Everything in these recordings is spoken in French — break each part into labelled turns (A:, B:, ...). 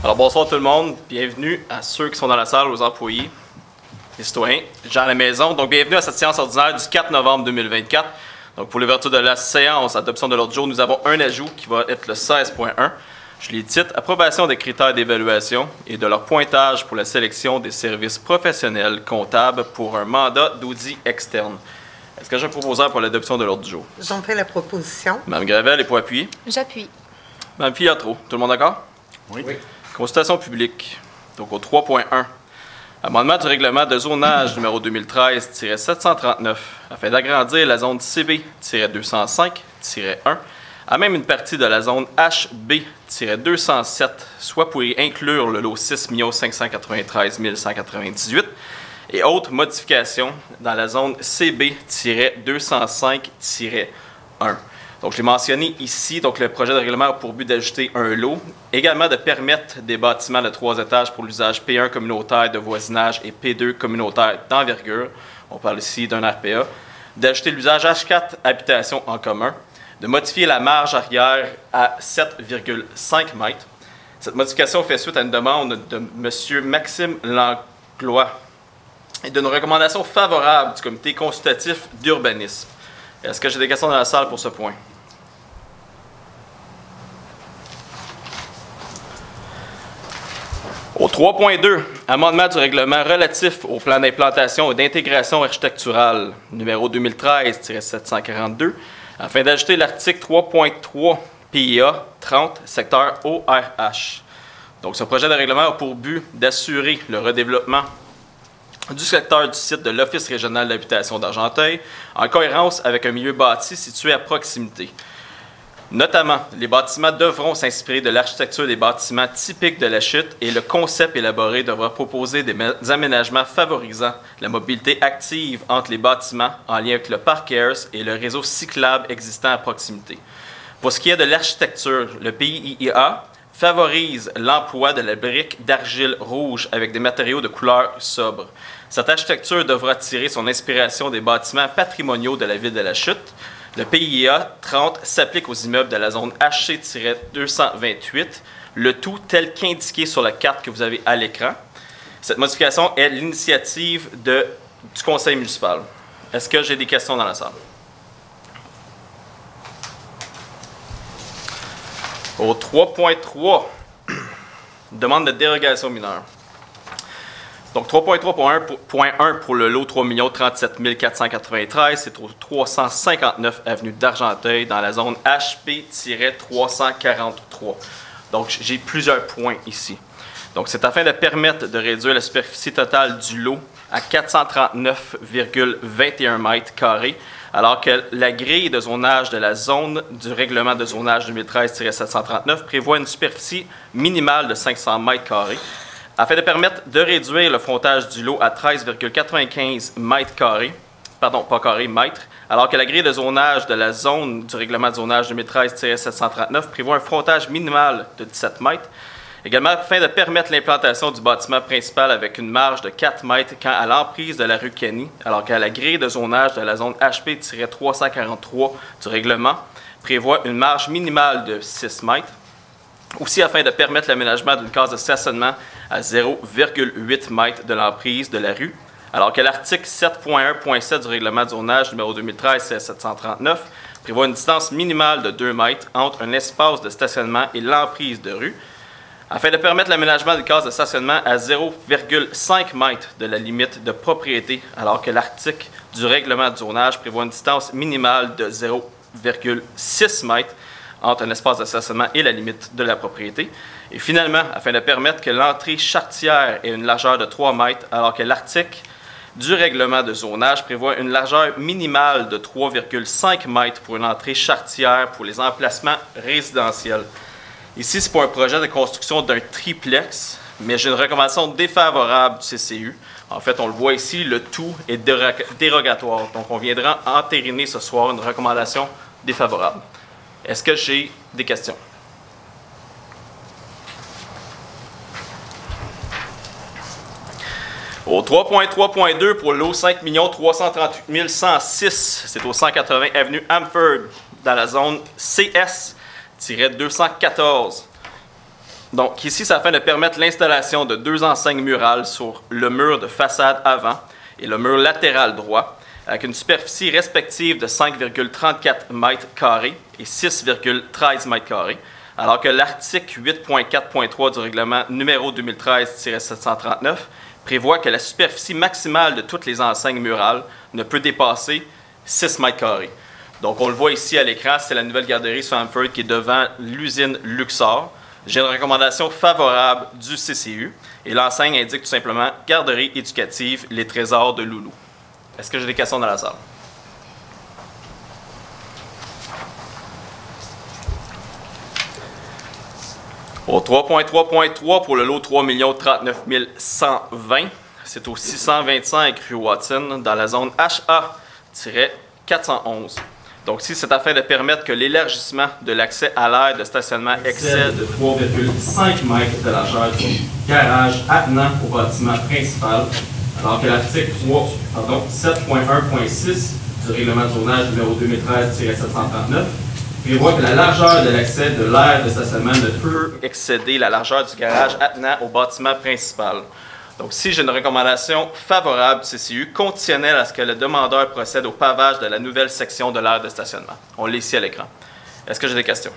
A: Alors bonsoir tout le monde, bienvenue à ceux qui sont dans la salle, aux employés, les citoyens, les gens à la maison. Donc bienvenue à cette séance ordinaire du 4 novembre 2024. Donc pour l'ouverture de la séance, adoption de l'ordre du jour, nous avons un ajout qui va être le 16.1. Je les titre « Approbation des critères d'évaluation et de leur pointage pour la sélection des services professionnels comptables pour un mandat d'audit externe ». Est-ce que j'ai un proposeur pour l'adoption de l'ordre du jour?
B: J'en fais la proposition.
A: Mme Gravel est pour appuyer.
C: J'appuie.
A: Mme Filiatro, tout le monde d'accord?
D: Oui.
A: Consultation publique. Donc au 3.1. Amendement du règlement de zonage numéro 2013-739 afin d'agrandir la zone CB-205-1 à même une partie de la zone HB-207, soit pour y inclure le lot 6 593 198 et autres modifications dans la zone CB-205-1. Donc, je l'ai mentionné ici, donc le projet de règlement a pour but d'ajouter un lot, également de permettre des bâtiments de 3 étages pour l'usage P1 communautaire de voisinage et P2 communautaire d'envergure, on parle ici d'un RPA, d'ajouter l'usage H4 habitation en commun, de modifier la marge arrière à 7,5 mètres. Cette modification fait suite à une demande de M. Maxime Langlois et d'une recommandation favorable du comité consultatif d'urbanisme. Est-ce que j'ai des questions dans la salle pour ce point? Au 3.2, amendement du règlement relatif au plan d'implantation et d'intégration architecturale numéro 2013-742 afin d'ajouter l'article 3.3 PIA 30 secteur ORH. Donc, ce projet de règlement a pour but d'assurer le redéveloppement du secteur du site de l'Office régional d'habitation d'Argenteuil en cohérence avec un milieu bâti situé à proximité. Notamment, les bâtiments devront s'inspirer de l'architecture des bâtiments typiques de la chute et le concept élaboré devra proposer des aménagements favorisant la mobilité active entre les bâtiments en lien avec le parc Ayers et le réseau cyclable existant à proximité. Pour ce qui est de l'architecture, le PIA favorise l'emploi de la brique d'argile rouge avec des matériaux de couleur sobre. Cette architecture devra tirer son inspiration des bâtiments patrimoniaux de la ville de la Chute. Le PIA 30 s'applique aux immeubles de la zone HC-228, le tout tel qu'indiqué sur la carte que vous avez à l'écran. Cette modification est l'initiative du conseil municipal. Est-ce que j'ai des questions dans la salle? Au 3.3, demande de dérogation mineure. Donc 3.3.1 pour le lot 3 037 493, c'est au 359 avenue d'Argenteuil dans la zone HP-343. Donc j'ai plusieurs points ici. Donc c'est afin de permettre de réduire la superficie totale du lot à 439,21 mètres carrés, alors que la grille de zonage de la zone du règlement de zonage 2013-739 prévoit une superficie minimale de 500 mètres carrés, afin de permettre de réduire le frontage du lot à 13,95 mètres carrés, pardon, pas carrés, mètres, alors que la grille de zonage de la zone du règlement de zonage 2013-739 prévoit un frontage minimal de 17 mètres, également afin de permettre l'implantation du bâtiment principal avec une marge de 4 mètres quand à l'emprise de la rue Kenny, alors qu'à la grille de zonage de la zone HP-343 du règlement prévoit une marge minimale de 6 mètres. Aussi afin de permettre l'aménagement d'une case de stationnement à 0,8 mètres de l'emprise de la rue, alors que l'article 7.1.7 du règlement de zonage numéro 2013-739 prévoit une distance minimale de 2 mètres entre un espace de stationnement et l'emprise de rue, afin de permettre l'aménagement d'une case de stationnement à 0,5 mètres de la limite de propriété, alors que l'article du règlement de zonage prévoit une distance minimale de 0,6 mètres entre un espace de stationnement et la limite de la propriété. Et finalement, afin de permettre que l'entrée charretière ait une largeur de 3 mètres, alors que l'article du règlement de zonage prévoit une largeur minimale de 3,5 mètres pour une entrée charretière pour les emplacements résidentiels. Ici, c'est pour un projet de construction d'un triplex, mais j'ai une recommandation défavorable du CCU. En fait, on le voit ici, le tout est dérogatoire. Donc, on viendra entériner ce soir une recommandation défavorable. Est-ce que j'ai des questions? Au 3.3.2 pour l'eau 5 338 106, c'est au 180 avenue Hamford, dans la zone CS-214. Donc ici, ça afin de permettre l'installation de 2 enseignes murales sur le mur de façade avant et le mur latéral droit, avec une superficie respective de 5,34 mètres carrés et 6,13 mètres carrés, alors que l'article 8.4.3 du règlement numéro 2013-739 prévoit que la superficie maximale de toutes les enseignes murales ne peut dépasser 6 mètres carrés. Donc, on le voit ici à l'écran, c'est la nouvelle garderie sur Hamford qui est devant l'usine Luxor. J'ai une recommandation favorable du CCU et l'enseigne indique tout simplement « Garderie éducative, les trésors de Loulou ». Est-ce que j'ai des questions dans la salle? Au 3.3.3 pour le lot 3 039 120, c'est au 625 rue Watson dans la zone HA-411. Donc ici, c'est afin de permettre que l'élargissement de l'accès à l'aire de stationnement excède de 3,5 mètres de largeur du garage attenant au bâtiment principal, alors que l'article 7.1.6 du règlement de zonage numéro 2013-739 prévoit que la largeur de l'accès de l'aire de stationnement ne peut excéder la largeur du garage attenant au bâtiment principal. Donc, si j'ai une recommandation favorable du CCU conditionnelle à ce que le demandeur procède au pavage de la nouvelle section de l'aire de stationnement. On l'est ici à l'écran. Est-ce que j'ai des questions?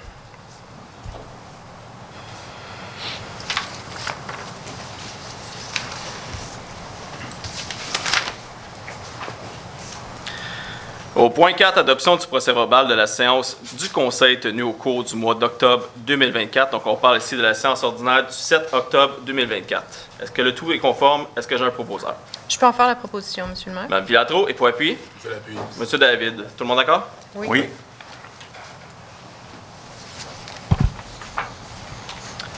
A: Au point 4, adoption du procès-verbal de la séance du Conseil tenue au cours du mois d'octobre 2024. Donc, on parle ici de la séance ordinaire du 7 octobre 2024. Est-ce que le tout est conforme? Est-ce que j'ai un proposeur?
B: Je peux en faire la proposition, M. le maire.
A: Mme Pilatro, et pour appuyer?
C: Je l'appuie.
A: M. David. Tout le monde d'accord?
B: Oui.
C: Oui.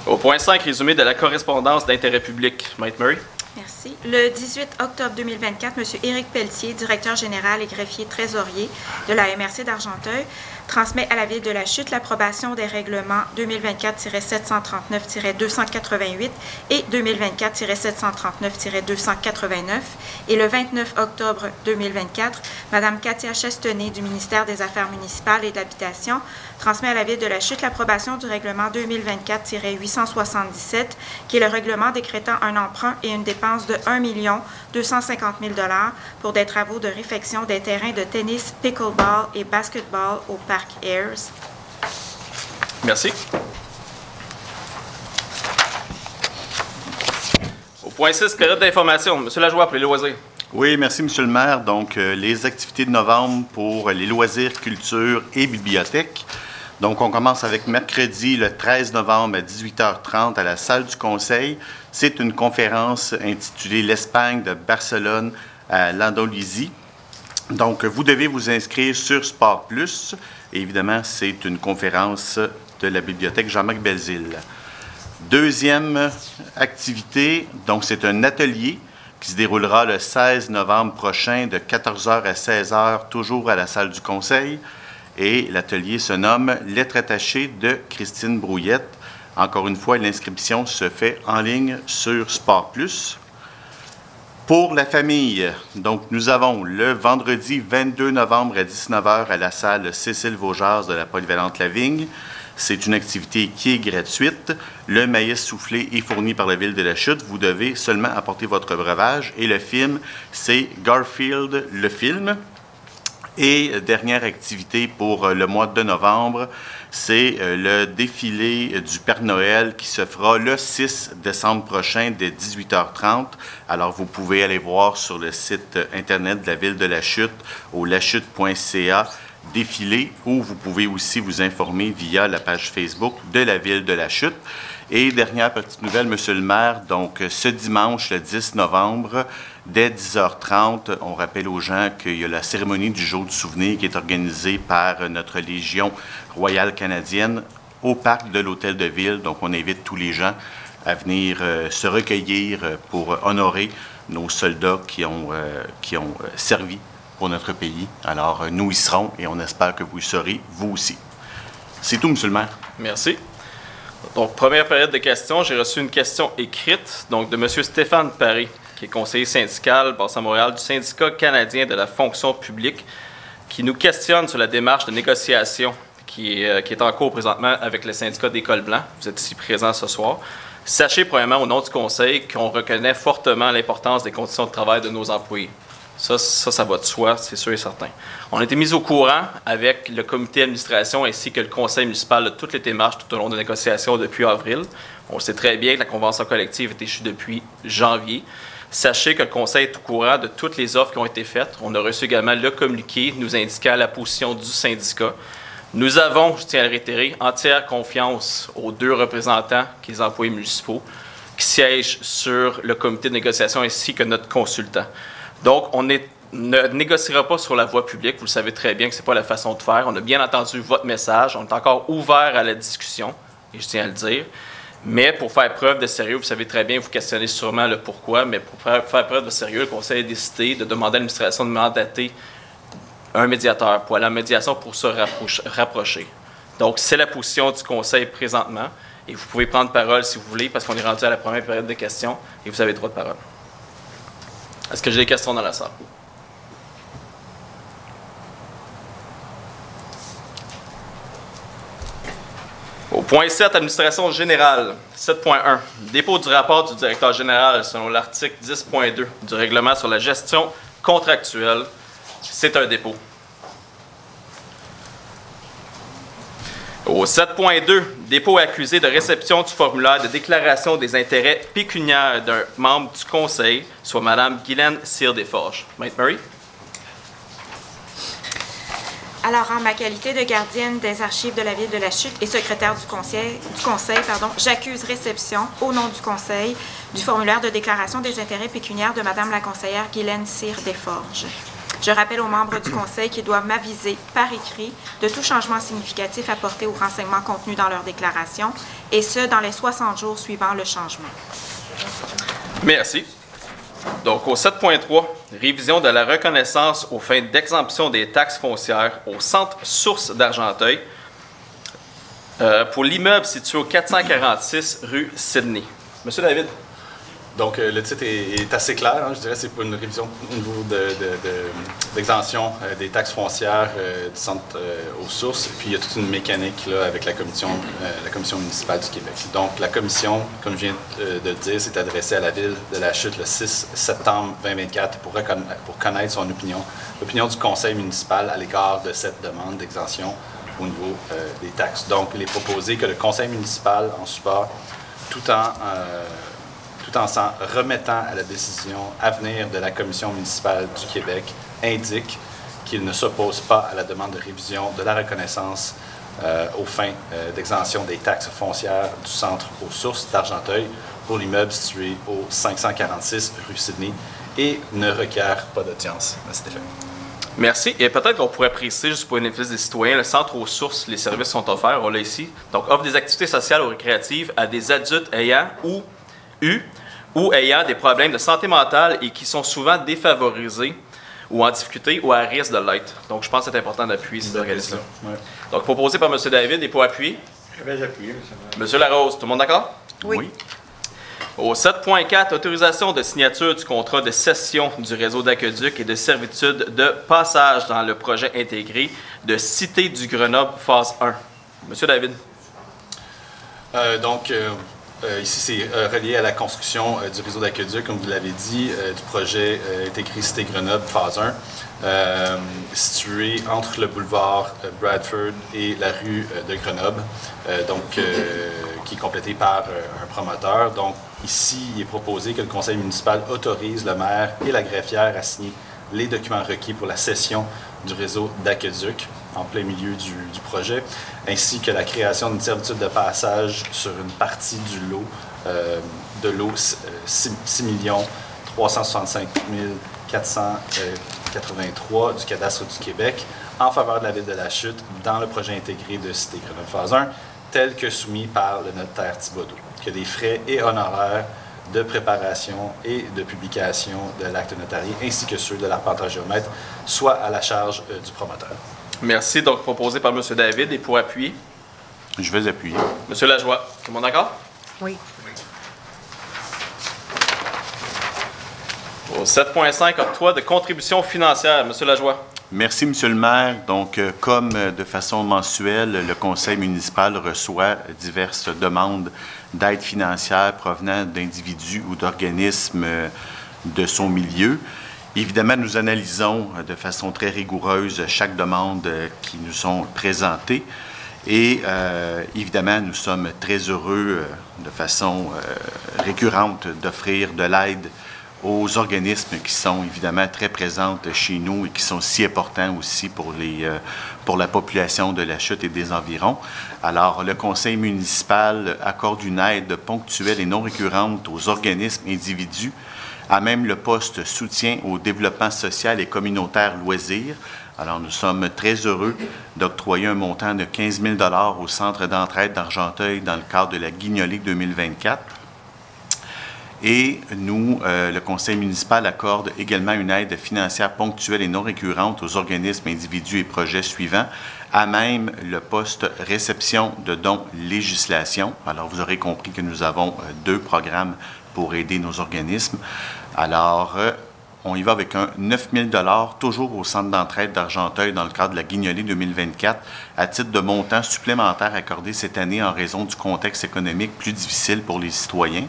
A: Au point 5, résumé de la correspondance d'intérêt public. Maître Murray.
D: Merci. Le 18 octobre 2024, M. Éric Pelletier, directeur général et greffier trésorier de la MRC d'Argenteuil, transmet à la Ville de la Chute l'approbation des règlements 2024-739-288 et 2024-739-289. Et le 29 octobre 2024, Mme Katia Chestenay du ministère des Affaires municipales et de l'Habitation transmet à la Ville de la Chute l'approbation du règlement 2024-877, qui est le règlement décrétant un emprunt et une dépense de 1 250 000 $ pour des travaux de réfection des terrains de tennis, pickleball et basketball au Parc Ayers.
A: Merci. Au point 6, période d'information. M. Lajoie, pour les loisirs.
C: Oui, merci, M. le maire. Donc, les activités de novembre pour les loisirs, culture et bibliothèque. Donc, on commence avec mercredi, le 13 novembre à 18h30 à la salle du Conseil. C'est une conférence intitulée « L'Espagne de Barcelone à l'Andalousie ». Donc, vous devez vous inscrire sur Sport Plus. Et évidemment, c'est une conférence de la bibliothèque Jean-Marc Belzile. Deuxième activité, donc c'est un atelier qui se déroulera le 16 novembre prochain de 14h à 16h, toujours à la salle du Conseil. Et l'atelier se nomme « Lettres attachées » de Christine Brouillette. Encore une fois, l'inscription se fait en ligne sur Sport Plus. Pour la famille, donc nous avons le vendredi 22 novembre à 19h à la salle Cécile Vaugeas de la Polyvalente Lavigne. C'est une activité qui est gratuite. Le maïs soufflé est fourni par la Ville de la Chute. Vous devez seulement apporter votre breuvage. Et le film, c'est Garfield, le film. Et dernière activité pour le mois de novembre, c'est le défilé du Père Noël qui se fera le 6 décembre prochain dès 18h30. Alors, vous pouvez aller voir sur le site Internet de la Ville de la Chute au lachute.ca défilé, ou vous pouvez aussi vous informer via la page Facebook de la Ville de la Chute. Et dernière petite nouvelle, Monsieur le maire, donc ce dimanche, le 10 novembre, dès 10h30, on rappelle aux gens qu'il y a la cérémonie du Jour du souvenir qui est organisée par notre Légion royale canadienne au parc de l'Hôtel de Ville. Donc, on invite tous les gens à venir se recueillir pour honorer nos soldats qui ont servi pour notre pays. Alors, nous y serons et on espère que vous y serez, vous aussi. C'est tout, Monsieur le maire.
A: Merci. Donc, première période de questions. J'ai reçu une question écrite donc de M. Stéphane Paré. qui est conseiller syndical basé à Montréal du Syndicat canadien de la fonction publique, qui nous questionne sur la démarche de négociation qui est en cours présentement avec le syndicat des cols blancs. Vous êtes ici présents ce soir. Sachez, premièrement, au nom du Conseil, qu'on reconnaît fortement l'importance des conditions de travail de nos employés. Ça va de soi, c'est sûr et certain. On a été mis au courant avec le comité d'administration ainsi que le conseil municipal de toutes les démarches tout au long des négociations depuis avril. On sait très bien que la convention collective est échue depuis janvier. Sachez que le conseil est au courant de toutes les offres qui ont été faites. On a reçu également le communiqué nous indiquant la position du syndicat. Nous avons, je tiens à le réitérer, entière confiance aux deux représentants, qui sont les employés municipaux, qui siègent sur le comité de négociation ainsi que notre consultant. Donc, on ne négociera pas sur la voie publique. Vous le savez très bien que ce n'est pas la façon de faire. On a bien entendu votre message. On est encore ouvert à la discussion, et je tiens à le dire. Mais pour faire preuve de sérieux, vous savez très bien, vous questionnez sûrement le pourquoi, mais pour faire preuve de sérieux, le Conseil a décidé de demander à l'administration de mandater un médiateur pour aller en médiation pour se rapprocher. Donc, c'est la position du Conseil présentement. Et vous pouvez prendre parole si vous voulez, parce qu'on est rendu à la première période de questions et vous avez droit de parole. Est-ce que j'ai des questions dans la salle? Au point 7, administration générale. 7.1. Dépôt du rapport du directeur général selon l'article 10.2 du règlement sur la gestion contractuelle. C'est un dépôt. Au 7.2, dépôt accusé de réception du formulaire de déclaration des intérêts pécuniaires d'un membre du Conseil, soit Mme Guylaine Cyr-Desforges. Maître Murray.
D: Alors, en ma qualité de gardienne des archives de la Ville de la Chute et secrétaire du Conseil, j'accuse réception, au nom du Conseil, du formulaire de déclaration des intérêts pécuniaires de Mme la conseillère Guylaine Cyr-Desforges. Je rappelle aux membres du Conseil qu'ils doivent m'aviser par écrit de tout changement significatif apporté aux renseignements contenus dans leur déclaration, et ce, dans les 60 jours suivant le changement.
A: Merci. Donc, au 7.3, révision de la reconnaissance aux fins d'exemption des taxes foncières au centre source d'Argenteuil pour l'immeuble situé au 446 rue Sydney. Monsieur David.
E: Donc, le titre est assez clair. Hein, je dirais que c'est pour une révision au niveau d'exemption des taxes foncières du centre aux sources. Puis, il y a toute une mécanique là, avec la commission municipale du Québec. Donc, la commission, comme je viens de le dire, s'est adressée à la Ville de la Chute le 6 septembre 2024 pour connaître son opinion, l'opinion du conseil municipal à l'égard de cette demande d'exemption au niveau des taxes. Donc, il est proposé que le conseil municipal en support, tout en s'en remettant à la décision à venir de la Commission municipale du Québec, indique qu'il ne s'oppose pas à la demande de révision de la reconnaissance aux fins d'exemption des taxes foncières du centre aux sources d'Argenteuil pour l'immeuble situé au 546 rue Sydney et ne requiert pas d'audience à cet effet.
A: Merci. Et peut-être qu'on pourrait préciser, juste pour le bénéfice des citoyens, le centre aux sources, les services sont offerts, on l'a ici. Donc, offre des activités sociales ou récréatives à des adultes ayant ou ayant des problèmes de santé mentale et qui sont souvent défavorisés ou en difficulté ou à risque de l'être. Donc, je pense que c'est important d'appuyer ces organismes-là.
E: Ouais.
A: Donc, proposé par M. David et pour appuyer.
F: Je vais appuyer,
A: M. Larose, tout le monde d'accord?
B: Oui.
A: Au 7.4, autorisation de signature du contrat de cession du réseau d'aqueduc et de servitude de passage dans le projet intégré de Cité du Grenoble, phase 1. M. David.
E: Ici, c'est relié à la construction du réseau d'aqueduc, comme vous l'avez dit, du projet intégré Cité Grenoble, phase 1, situé entre le boulevard Bradford et la rue de Grenoble, qui est complété par un promoteur. Donc, ici, il est proposé que le conseil municipal autorise le maire et la greffière à signer les documents requis pour la cession du réseau d'aqueduc en plein milieu du projet, ainsi que la création d'une servitude de passage sur une partie du lot, 6 365 483 du cadastre du Québec en faveur de la Ville de la Chute dans le projet intégré de Cité Grenoble phase 1, tel que soumis par le notaire Thibodeau, que des frais et honoraires de préparation et de publication de l'acte notarié, ainsi que ceux de l'arpenteur géomètre, soient à la charge du promoteur.
A: Merci. Donc, proposé par M. David et pour appuyer.
C: Je vais appuyer.
A: M. Lajoie, tout le monde d'accord?
B: Oui.
A: Au 7.5, octroi de contributions financières. Monsieur Lajoie.
C: Merci, Monsieur le maire. Donc, comme de façon mensuelle, le conseil municipal reçoit diverses demandes d'aide financière provenant d'individus ou d'organismes de son milieu. Évidemment, nous analysons de façon très rigoureuse chaque demande qui nous sont présentées. Et évidemment, nous sommes très heureux de façon récurrente d'offrir de l'aide aux organismes qui sont évidemment très présents chez nous et qui sont si importants aussi pour la population de la Chute et des environs. Alors, le conseil municipal accorde une aide ponctuelle et non récurrente aux organismes individus, à même le poste soutien au développement social et communautaire loisirs. Alors, nous sommes très heureux d'octroyer un montant de 15 000 $ au Centre d'entraide d'Argenteuil dans le cadre de la Guignolée 2024. Et nous, le conseil municipal accorde également une aide financière ponctuelle et non récurrente aux organismes, individus et projets suivants, à même le poste réception de dons législation. Alors, vous aurez compris que nous avons 2 programmes pour aider nos organismes. Alors, on y va avec un 9 000 $, toujours au Centre d'entraide d'Argenteuil dans le cadre de la Guignolée 2024, à titre de montant supplémentaire accordé cette année en raison du contexte économique plus difficile pour les citoyens.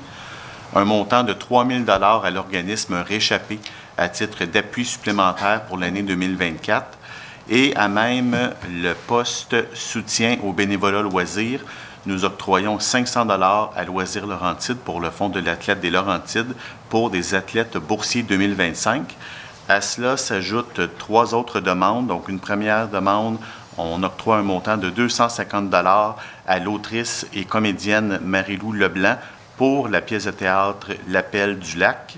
C: Un montant de 3 000 $ à l'organisme Réchappé à titre d'appui supplémentaire pour l'année 2024 et à même le poste soutien au bénévolat loisirs, nous octroyons 500 $ à Loisirs Laurentides pour le Fonds de l'athlète des Laurentides pour des athlètes boursiers 2025. À cela s'ajoutent 3 autres demandes. Donc, une première demande, on octroie un montant de 250 $ à l'autrice et comédienne Marie-Lou Leblanc pour la pièce de théâtre L'Appel du lac.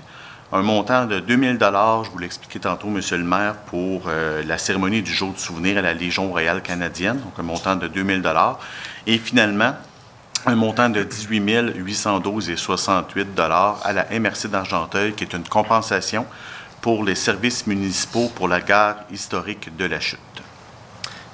C: Un montant de 2 000 $, je vous l'ai expliqué tantôt, Monsieur le maire, pour la cérémonie du jour de souvenir à la Légion royale canadienne, donc un montant de 2 000 $. Et finalement, un montant de 18 812,68 $ à la MRC d'Argenteuil, qui est une compensation pour les services municipaux pour la gare historique de la Chute.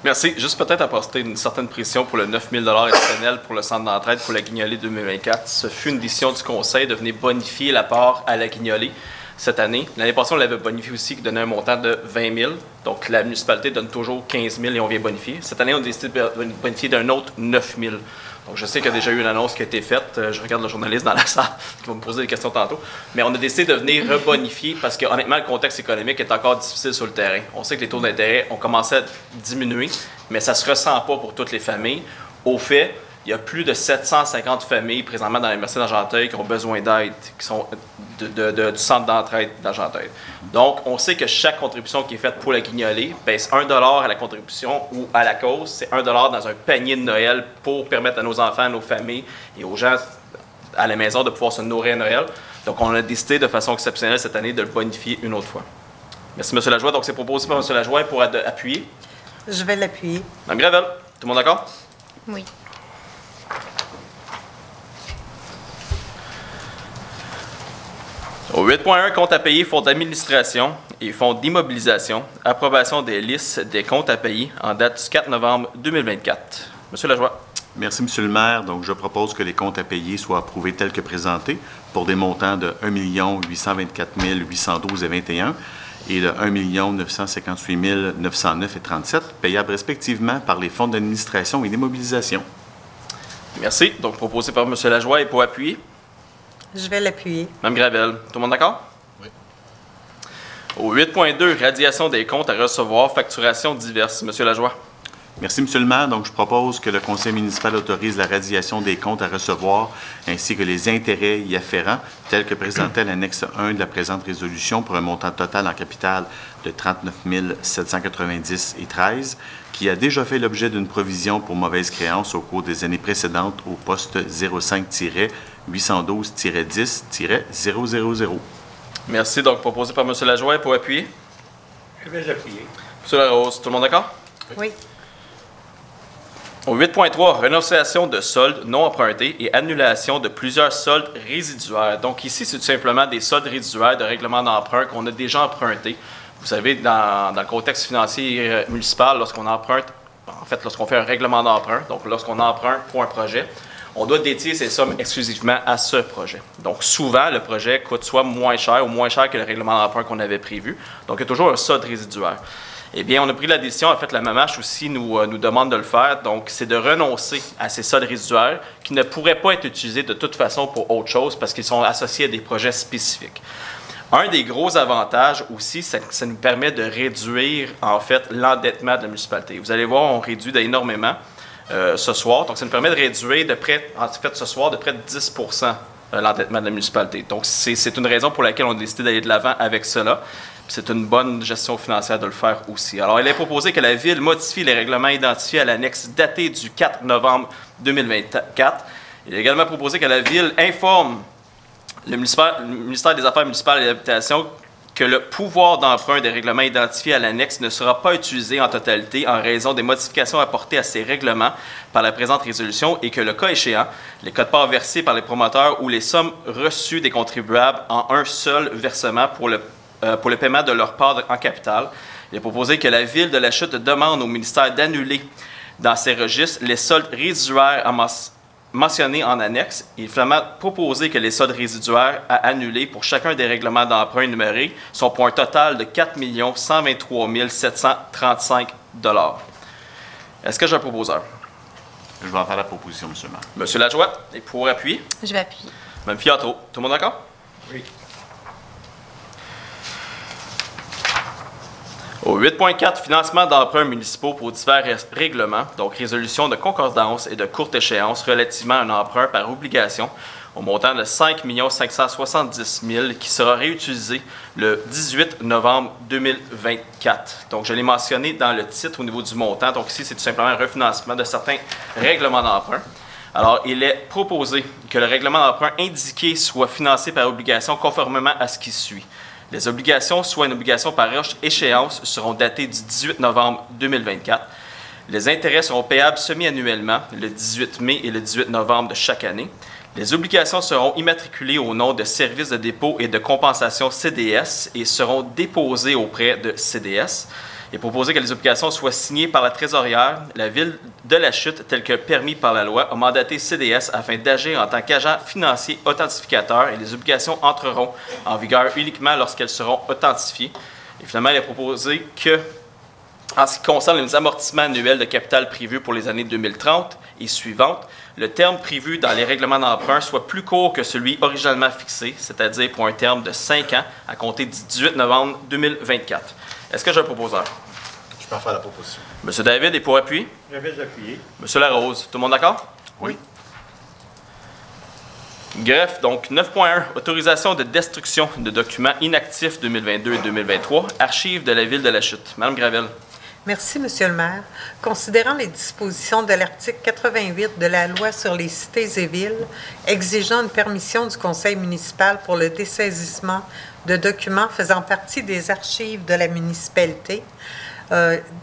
A: Merci. Juste peut-être apporter une certaine précision pour le 9 000 $ additionnel pour le centre d'entraide pour la Guignolée 2024. Ce fut une décision du conseil de venir bonifier l'apport à la Guignolée cette année. L'année passée, on l'avait bonifié aussi, qui donnait un montant de 20 000. Donc, la municipalité donne toujours 15 000 et on vient bonifier. Cette année, on a décidé de bonifier d'un autre 9 000. Donc, je sais qu'il y a déjà eu une annonce qui a été faite. Je regarde le journaliste dans la salle qui va me poser des questions tantôt. Mais on a décidé de venir rebonifier parce que, honnêtement, le contexte économique est encore difficile sur le terrain. On sait que les taux d'intérêt ont commencé à diminuer, mais ça ne se ressent pas pour toutes les familles. Au fait, il y a plus de 750 familles présentement dans la MRC d'Argenteuil qui ont besoin d'aide, qui sont du centre d'entraide d'Argenteuil. Donc, on sait que chaque contribution qui est faite pour la Guignolée baisse 1 $ à la contribution ou à la cause. C'est 1 $ dans un panier de Noël pour permettre à nos enfants, à nos familles et aux gens à la maison de pouvoir se nourrir à Noël. Donc, on a décidé de façon exceptionnelle cette année de le bonifier une autre fois. Merci, M. Lajoie. Donc, c'est proposé par M. Lajoie pour appuyer.
F: Je vais l'appuyer.
A: Mme Gravel, tout le monde d'accord?
B: Oui.
A: Au 8.1, compte à payer, fonds d'administration et fonds d'immobilisation. Approbation des listes des comptes à payer en date du 4 novembre 2024. Monsieur Lajoie.
C: Merci, Monsieur le maire. Donc, je propose que les comptes à payer soient approuvés tels que présentés pour des montants de 1 824 812,21 et de 1 958 909,37, payables respectivement par les fonds d'administration et d'immobilisation.
A: Merci. Donc, proposé par M. Lajoie et pour appuyer.
F: Je vais l'appuyer.
A: Mme Gravel, tout le monde d'accord?
E: Oui.
A: Au 8.2, radiation des comptes à recevoir, facturation diverses. M. Lajoie.
C: Merci, M. le maire. Donc, je propose que le conseil municipal autorise la radiation des comptes à recevoir ainsi que les intérêts y afférents, tels que présentés à l'annexe 1 de la présente résolution pour un montant total en capital de 39 790,13, qui a déjà fait l'objet d'une provision pour mauvaise créance au cours des années précédentes au poste 05-812-10-000.
A: Merci. Donc, proposé par M. Lajoie et pour appuyer.
G: Je vais l'appuyer.
A: M. Larose, tout le monde d'accord?
F: Oui.
A: Au 8.3, renonciation de soldes non empruntés et annulation de plusieurs soldes résiduaires. Donc ici, c'est tout simplement des soldes résiduaires de règlement d'emprunt qu'on a déjà empruntés. Vous savez, dans le contexte financier municipal, lorsqu'on emprunte, en fait, lorsqu'on fait un règlement d'emprunt, donc lorsqu'on emprunte pour un projet, on doit dédier ces sommes exclusivement à ce projet. Donc, souvent, le projet coûte soit moins cher ou moins cher que le règlement d'emprunt qu'on avait prévu. Donc, il y a toujours un solde résiduaire. Eh bien, on a pris la décision, en fait, la MAMACH aussi nous demande de le faire, donc c'est de renoncer à ces soldes résiduaires qui ne pourraient pas être utilisés de toute façon pour autre chose parce qu'ils sont associés à des projets spécifiques. Un des gros avantages aussi, c'est que ça nous permet de réduire, en fait, l'endettement de la municipalité. Vous allez voir, on réduit énormément ce soir, donc ça nous permet de réduire de près, en fait, ce soir, de près de 10 l'endettement de la municipalité. Donc, c'est une raison pour laquelle on a décidé d'aller de l'avant avec cela. C'est une bonne gestion financière de le faire aussi. Alors, il est proposé que la Ville modifie les règlements identifiés à l'annexe datée du 4 novembre 2024. Il est également proposé que la Ville informe le ministère des Affaires municipales et de l'Habitation que le pouvoir d'emprunt des règlements identifiés à l'annexe ne sera pas utilisé en totalité en raison des modifications apportées à ces règlements par la présente résolution et que, le cas échéant, les quotes-parts versées par les promoteurs ou les sommes reçues des contribuables en un seul versement pour le paiement de leur part en capital. Il est proposé que la Ville de la Chute demande au ministère d'annuler dans ses registres les soldes résiduaires mentionnés en annexe. Il est finalement proposé que les soldes résiduaires à annuler pour chacun des règlements d'emprunt énumérés sont pour un total de 4 123 735 $. Est-ce que j'ai un proposeur?
C: Je vais en faire la proposition, M. le maire.
A: Monsieur Lajoie, et pour appuyer?
B: Je vais appuyer.
A: Mme Fiatro, tout le monde d'accord?
G: Oui.
A: Au 8.4, financement d'emprunts municipaux pour divers règlements, donc résolution de concordance et de courte échéance relativement à un emprunt par obligation au montant de 5 570 000 qui sera réutilisé le 18 novembre 2024. Donc, je l'ai mentionné dans le titre au niveau du montant. Donc, ici, c'est tout simplement un refinancement de certains règlements d'emprunt. Alors, il est proposé que le règlement d'emprunt indiqué soit financé par obligation conformément à ce qui suit. Les obligations, soit une obligation par échéance, seront datées du 18 novembre 2024. Les intérêts seront payables semi-annuellement, le 18 mai et le 18 novembre de chaque année. Les obligations seront immatriculées au nom de Services de dépôt et de compensation CDS et seront déposées auprès de CDS. Il est proposé que les obligations soient signées par la trésorière. La Ville de la Chute, tel que permis par la loi, a mandaté CDS afin d'agir en tant qu'agent financier authentificateur et les obligations entreront en vigueur uniquement lorsqu'elles seront authentifiées. Et finalement, il est proposé que, en ce qui concerne les amortissements annuels de capital prévus pour les années 2030 et suivantes, le terme prévu dans les règlements d'emprunt soit plus court que celui originalement fixé, c'est-à-dire pour un terme de 5 ans à compter du 18 novembre 2024. Est-ce que j'ai un proposeur?
E: Je peux en faire la proposition.
A: Monsieur David est pour appui.
G: Je vais appuyer.
A: Monsieur Larose, tout le monde d'accord?
C: Oui.
A: Greffe, donc 9.1, autorisation de destruction de documents inactifs 2022 et 2023, archives de la Ville de la Chute. Madame Gravel.
F: Merci, Monsieur le maire. Considérant les dispositions de l'article 88 de la Loi sur les cités et villes, exigeant une permission du Conseil municipal pour le dessaisissement de documents faisant partie des archives de la municipalité,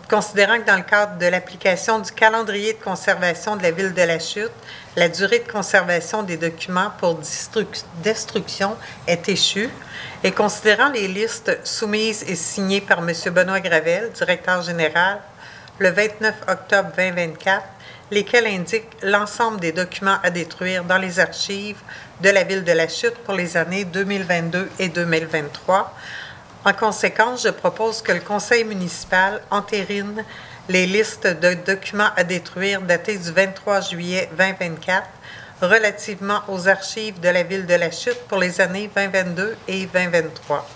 F: considérant que dans le cadre de l'application du calendrier de conservation de la Ville de la Chute, la durée de conservation des documents pour destruction est échue, et considérant les listes soumises et signées par M. Benoît Gravel, directeur général, le 29 octobre 2024, lesquels indiquent l'ensemble des documents à détruire dans les archives de la Ville de la Chute pour les années 2022 et 2023. En conséquence, je propose que le Conseil municipal entérine les listes de documents à détruire datées du 23 juillet 2024 relativement aux archives de la Ville de la Chute pour les années 2022 et 2023.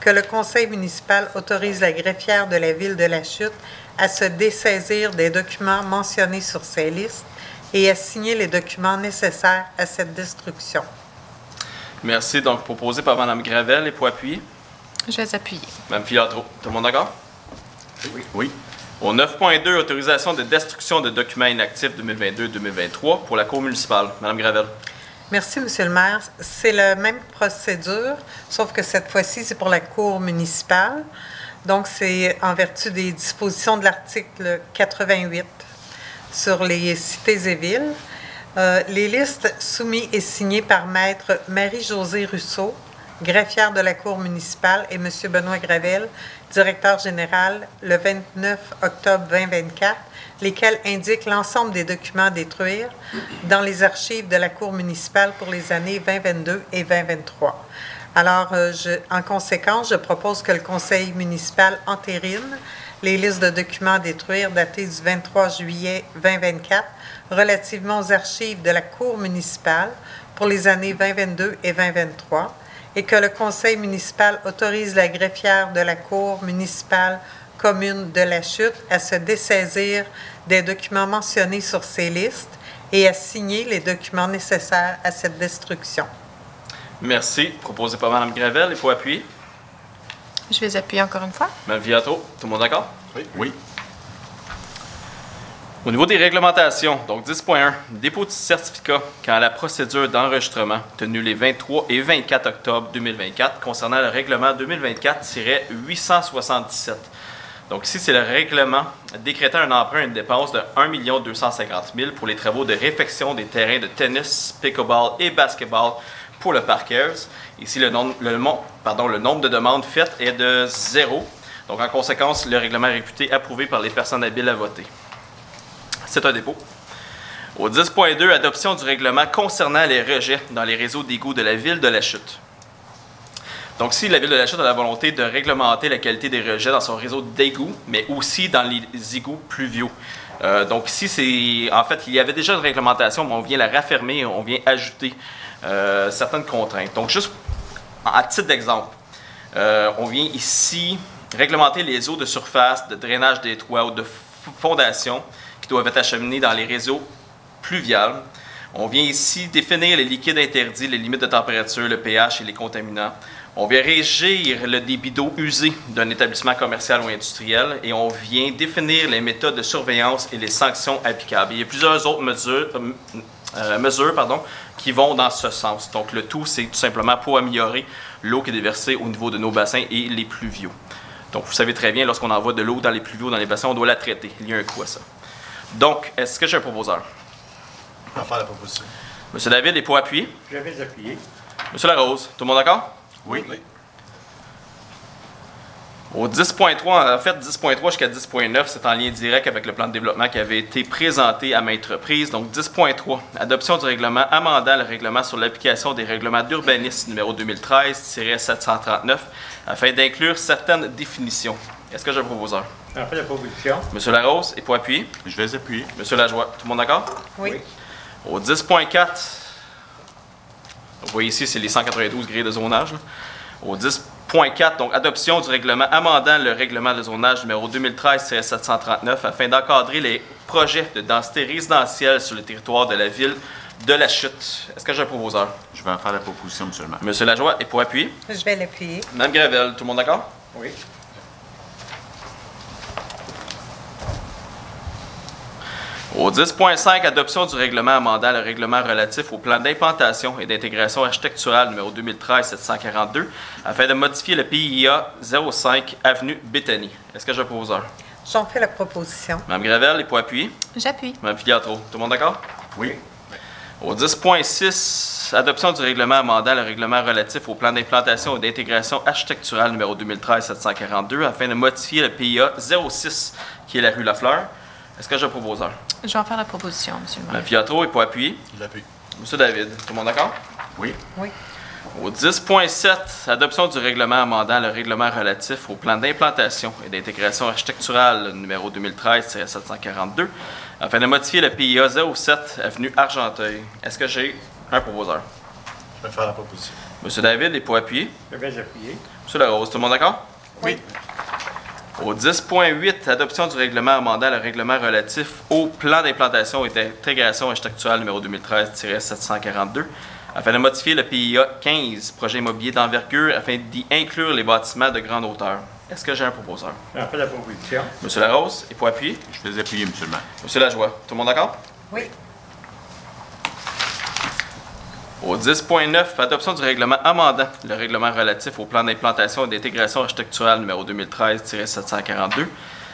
F: Que le Conseil municipal autorise la greffière de la Ville de la Chute à se dessaisir des documents mentionnés sur ces listes et à signer les documents nécessaires à cette destruction.
A: Merci. Donc, proposé par Mme Gravel et pour appuyer.
B: Je vais appuyer.
A: Mme Filatro, tout le monde d'accord?
C: Oui. Oui.
A: Au 9.2, autorisation de destruction de documents inactifs 2022-2023 pour la Cour municipale. Mme Gravel.
F: Merci, Monsieur le maire. C'est la même procédure, sauf que cette fois-ci, c'est pour la Cour municipale. Donc, c'est en vertu des dispositions de l'article 88 sur les cités et villes. Les listes soumises et signées par Maître Marie-Josée Rousseau, greffière de la Cour municipale, et M. Benoît Gravel, directeur général, le 29 octobre 2024, lesquels indiquent l'ensemble des documents à détruire dans les archives de la Cour municipale pour les années 2022 et 2023. Alors, en conséquence, je propose que le Conseil municipal entérine les listes de documents à détruire datées du 23 juillet 2024 relativement aux archives de la Cour municipale pour les années 2022 et 2023 et que le Conseil municipal autorise la greffière de la Cour municipale commune de La Chute à se dessaisir des documents mentionnés sur ces listes et à signer les documents nécessaires à cette destruction.
A: Merci. Proposé par Mme Gravel. Il faut appuyer.
B: Je vais appuyer encore une fois.
A: Mme Viatro, tout le monde d'accord?
C: Oui.
A: Au niveau des réglementations, donc 10.1, dépôt de certificat quand la procédure d'enregistrement tenue les 23 et 24 octobre 2024 concernant le règlement 2024-877. Donc ici, c'est le règlement décrétant un emprunt et une dépense de 1 250 000 pour les travaux de réfection des terrains de tennis, pickleball et basketball pour le Parkers. Ici, le nombre de demandes faites est de 0. Donc, en conséquence, le règlement est réputé approuvé par les personnes habiles à voter. C'est un dépôt. Au 10.2, adoption du règlement concernant les rejets dans les réseaux d'égouts de la Ville de La Chute. Donc, si la Ville de La Chute a la volonté de réglementer la qualité des rejets dans son réseau d'égouts, mais aussi dans les égouts pluviaux. Donc, ici, en fait, il y avait déjà une réglementation, mais on vient la raffermer, on vient ajouter certaines contraintes. Donc, juste à titre d'exemple, on vient ici réglementer les eaux de surface, de drainage des toits ou de fondation qui doivent être acheminées dans les réseaux pluviales. On vient ici définir les liquides interdits, les limites de température, le pH et les contaminants. On vient régir le débit d'eau usé d'un établissement commercial ou industriel et on vient définir les méthodes de surveillance et les sanctions applicables. Il y a plusieurs autres mesures qui vont dans ce sens. Donc, le tout, c'est tout simplement pour améliorer l'eau qui est déversée au niveau de nos bassins et les pluviaux. Donc, vous savez très bien, lorsqu'on envoie de l'eau dans les pluviaux, dans les bassins, on doit la traiter. Il y a un coût à ça. Donc, est-ce que j'ai un proposeur?
E: On va faire la proposition.
A: M. David est pour appuyer.
G: Je vais appuyer.
A: M. Larose, tout le monde d'accord?
C: Oui.
A: Au 10.3, en fait, 10.3 jusqu'à 10.9, c'est en lien direct avec le plan de développement qui avait été présenté à maintes reprises. Donc, 10.3, adoption du règlement amendant le règlement sur l'application des règlements d'urbanisme numéro 2013-739 afin d'inclure certaines définitions. Est-ce que j'ai un proposeur?
G: J'en fais la proposition.
A: M. Larose est pour appuyer.
C: Je vais appuyer.
A: M. Lajoie, tout le monde d'accord?
F: Oui.
A: Au 10.4, vous voyez ici, c'est les 192 grilles de zonage. Là. Au 10.4, donc adoption du règlement amendant le règlement de zonage numéro 2013-739 afin d'encadrer les projets de densité résidentielle sur le territoire de la ville de La Chute. Est-ce que j'ai un proposeur?
C: Je vais en faire la proposition, M. le maire.
A: M. Lajoie est pour appuyer.
F: Je vais l'appuyer.
A: Mme Gravel, tout le monde d'accord?
G: Oui.
A: Au 10.5, adoption du règlement amendant le règlement relatif au plan d'implantation et d'intégration architecturale numéro 2013-742 afin de modifier le PIA 05 avenue Béthanie. Est-ce que j'ai un proposeur?
F: J'en fais la proposition.
A: Mme Gravel est pour appuyer.
B: J'appuie.
A: Mme Filiatro, tout le monde d'accord?
C: Oui.
A: Au 10.6, adoption du règlement amendant le règlement relatif au plan d'implantation et d'intégration architecturale numéro 2013-742 afin de modifier le PIA 06 qui est la rue Lafleur. Est-ce que j'ai un proposeur?
B: Je vais en faire la proposition, M. le maire.
A: Mme Filiatro est pour appuyer.
E: Je l'appuie.
A: M. David, tout le monde d'accord?
C: Oui.
F: Oui.
A: Au 10.7, adoption du règlement amendant le règlement relatif au plan d'implantation et d'intégration architecturale numéro 2013-742 afin de modifier le PIA 07 avenue Argenteuil. Est-ce que j'ai un proposeur?
E: Je vais faire la proposition.
A: M. David est pour appuyer.
G: Je vais appuyer.
A: M. Larose, tout le monde d'accord?
F: Oui.
A: Au 10.8, adoption du règlement amendant le règlement relatif au plan d'implantation et d'intégration architecturale numéro 2013-742 afin de modifier le PIA 15, projet immobilier d'envergure, afin d'y inclure les bâtiments de grande hauteur. Est-ce que j'ai un proposeur?
G: J'en fais la proposition.
A: M. Larose est pour appuyer.
C: Je vais appuyer, M. le maire.
A: M. Lajoie, tout le monde d'accord?
F: Oui.
A: Au 10.9, adoption du règlement amendant le règlement relatif au plan d'implantation et d'intégration architecturale numéro 2013-742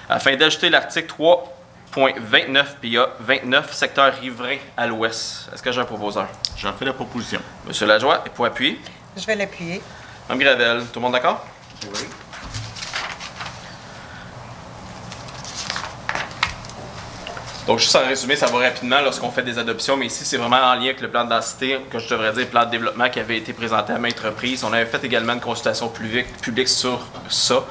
A: afin d'ajouter l'article 3.29 PIA 29 secteur riverain à l'ouest. Est-ce que j'ai un proposeur?
C: J'en fais la proposition.
A: M. Lajoie est pour appuyer.
F: Je vais l'appuyer.
A: Mme Gravel, tout le monde d'accord?
G: Oui.
A: Donc, juste en résumé, ça va rapidement lorsqu'on fait des adoptions, mais ici, c'est vraiment en lien avec le plan de densité, que je devrais dire plan de développement qui avait été présenté à maintes reprises. On avait fait également une consultation publique sur ça.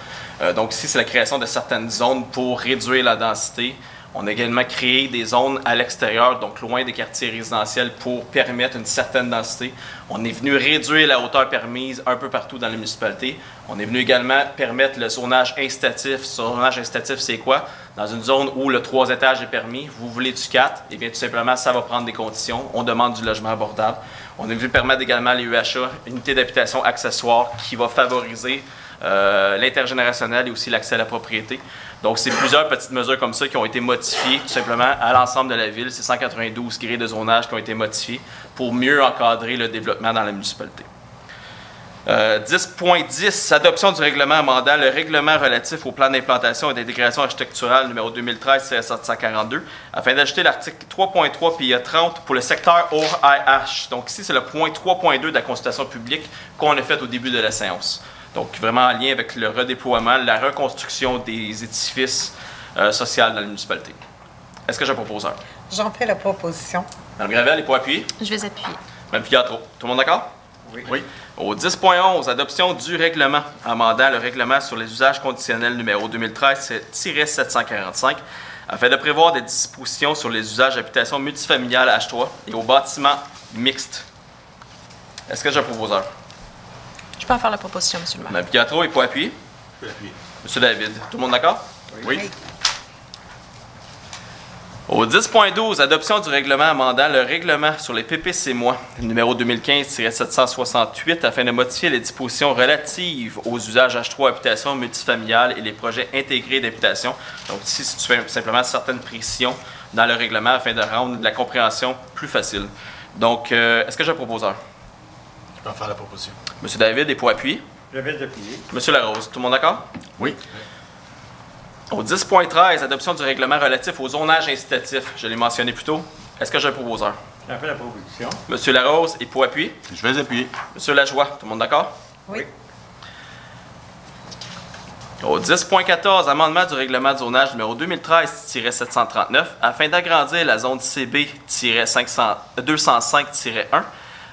A: Donc, ici, c'est la création de certaines zones pour réduire la densité. On a également créé des zones à l'extérieur, donc loin des quartiers résidentiels, pour permettre une certaine densité. On est venu réduire la hauteur permise un peu partout dans la municipalité. On est venu également permettre le zonage incitatif. Le zonage incitatif, c'est quoi? Dans une zone où le 3 étages est permis, vous voulez du 4, et bien tout simplement, ça va prendre des conditions. On demande du logement abordable. On est venu permettre également les UHA, unités d'habitation accessoires, qui va favoriser l'intergénérationnel et aussi l'accès à la propriété. Donc, c'est plusieurs petites mesures comme ça qui ont été modifiées tout simplement à l'ensemble de la ville. C'est 192 grilles de zonage qui ont été modifiées pour mieux encadrer le développement dans la municipalité. 10.10, adoption du règlement amendant le règlement relatif au plan d'implantation et d'intégration architecturale numéro 2013-742 afin d'ajouter l'article 3.3 PIA 30 pour le secteur ORH. Donc, ici, c'est le point 3.2 de la consultation publique qu'on a fait au début de la séance. Donc, vraiment en lien avec le redéploiement, la reconstruction des édifices sociaux dans la municipalité. Est-ce que j'ai un proposeur?
F: J'en fais la proposition.
A: Mme Gravel est pour appuyer.
B: Je vais appuyer.
A: Mme Filiatro. Tout le monde d'accord?
G: Oui.
A: Au 10.11, adoption du règlement amendant le règlement sur les usages conditionnels numéro 2013-745 afin de prévoir des dispositions sur les usages d'habitation multifamiliale H3 et aux bâtiments mixtes. Est-ce que j'ai un proposeur?
B: Je peux en faire la proposition, M. le maire.
A: Mme Filiatro est pour appuyer.
E: Je peux l'appuyer.
A: M. David. Tout le monde d'accord?
G: Oui.
A: Au 10.12, adoption du règlement amendant le règlement sur les PPC-MOI, numéro 2015-768, afin de modifier les dispositions relatives aux usages H3 habitation multifamiliale et les projets intégrés d'habitation. Donc ici, c'est simplement certaines précisions dans le règlement afin de rendre la compréhension plus facile. Donc, est-ce que j'ai un proposeur?
E: Je peux en faire la proposition.
A: M. David est pour appuyer.
G: Je vais appuyer.
A: M. Larose, tout le monde d'accord?
C: Oui.
A: Au 10.13, adoption du règlement relatif au zonage incitatif. Je l'ai mentionné plus tôt. Est-ce que j'ai un proposeur?
G: J'en fais la proposition.
A: M. Larose est pour appuyer.
C: Je vais appuyer.
A: M. Lajoie, tout le monde d'accord?
F: Oui.
A: Au 10.14, amendement du règlement de zonage numéro 2013-739 afin d'agrandir la zone CB-205-1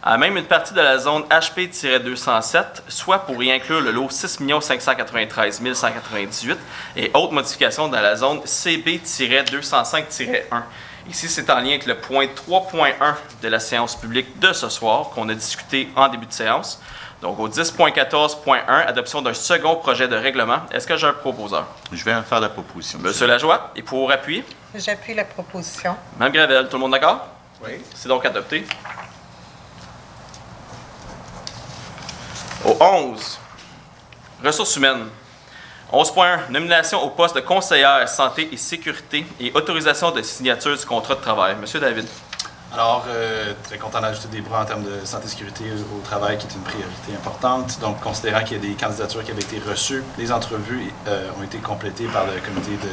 A: à même une partie de la zone HP-207, soit pour y inclure le lot 6 593 198 et autres modifications dans la zone CB-205-1. Ici, c'est en lien avec le point 3.1 de la séance publique de ce soir qu'on a discuté en début de séance. Donc, au 10.14.1, adoption d'un second projet de règlement. Est-ce que j'ai un proposeur?
C: Je vais en faire la proposition.
A: Monsieur Lajoie, et pour appuyer?
F: J'appuie la proposition.
A: Mme Gravel, tout le monde d'accord?
G: Oui.
A: C'est donc adopté. Au 11, ressources humaines. 11.1, nomination au poste de conseillère santé et sécurité et autorisation de signature du contrat de travail. Monsieur David.
E: Alors, très content d'ajouter des bras en termes de santé et sécurité au travail, qui est une priorité importante. Donc, considérant qu'il y a des candidatures qui avaient été reçues, les entrevues ont été complétées par le comité de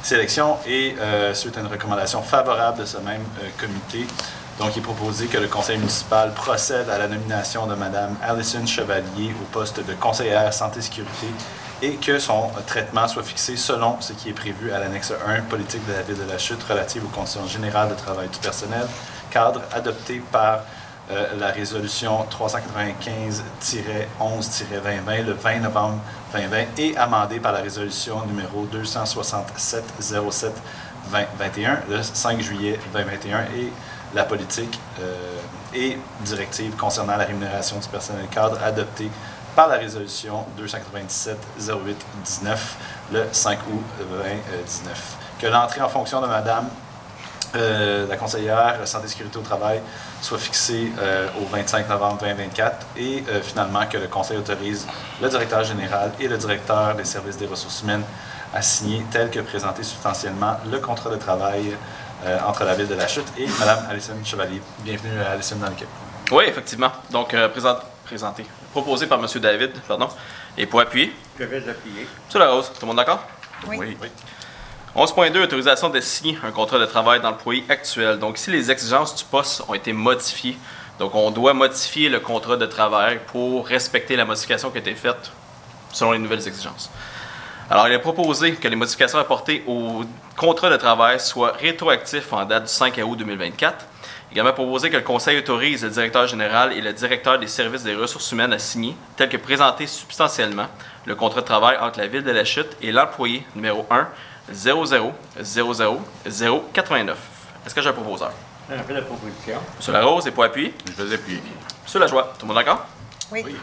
E: sélection et suite à une recommandation favorable de ce même comité, donc il est proposé que le conseil municipal procède à la nomination de Mme Alison Chevalier au poste de conseillère santé et sécurité et que son traitement soit fixé selon ce qui est prévu à l'annexe 1 politique de la Ville de la Chute relative aux conditions générales de travail du personnel, cadre adopté par la résolution 395-11-2020 le 20 novembre 2020 et amendé par la résolution numéro 267-07-2021 le 5 juillet 2021 et la politique et directive concernant la rémunération du personnel cadre adoptée par la résolution 297-08-19 le 5 août 2019. Que l'entrée en fonction de Madame la conseillère santé et sécurité au travail soit fixée au 25 novembre 2024 et finalement que le conseil autorise le directeur général et le directeur des services des ressources humaines à signer tel que présenté substantiellement le contrat de travail entre la Ville de la Chute et Mme Alison Chevalier. Bienvenue à Alison dans l'équipe.
A: Oui, effectivement. Donc, présenté. Proposé par M. David, pardon. Et pour appuyer?
G: Je vais appuyer.
A: M. Larose, tout le monde d'accord?
F: Oui.
A: 11.2, autorisation de signer un contrat de travail d'employé actuel. Donc, ici, les exigences du poste ont été modifiées. Donc, on doit modifier le contrat de travail pour respecter la modification qui a été faite selon les nouvelles exigences. Alors, il est proposé que les modifications apportées au contrat de travail soient rétroactifs en date du 5 août 2024. Également proposé que le Conseil autorise le directeur général et le directeur des services des ressources humaines à signer, tel que présenté substantiellement, le contrat de travail entre la Ville de la Chute et l'employé numéro 1 00 00 089. Est-ce que j'ai un proposeur?
G: Je fais la proposition.
A: M. Larose, et pour appuyer?
C: Je vais appuyer.
A: M. Lajoie, tout le monde d'accord?
F: Oui.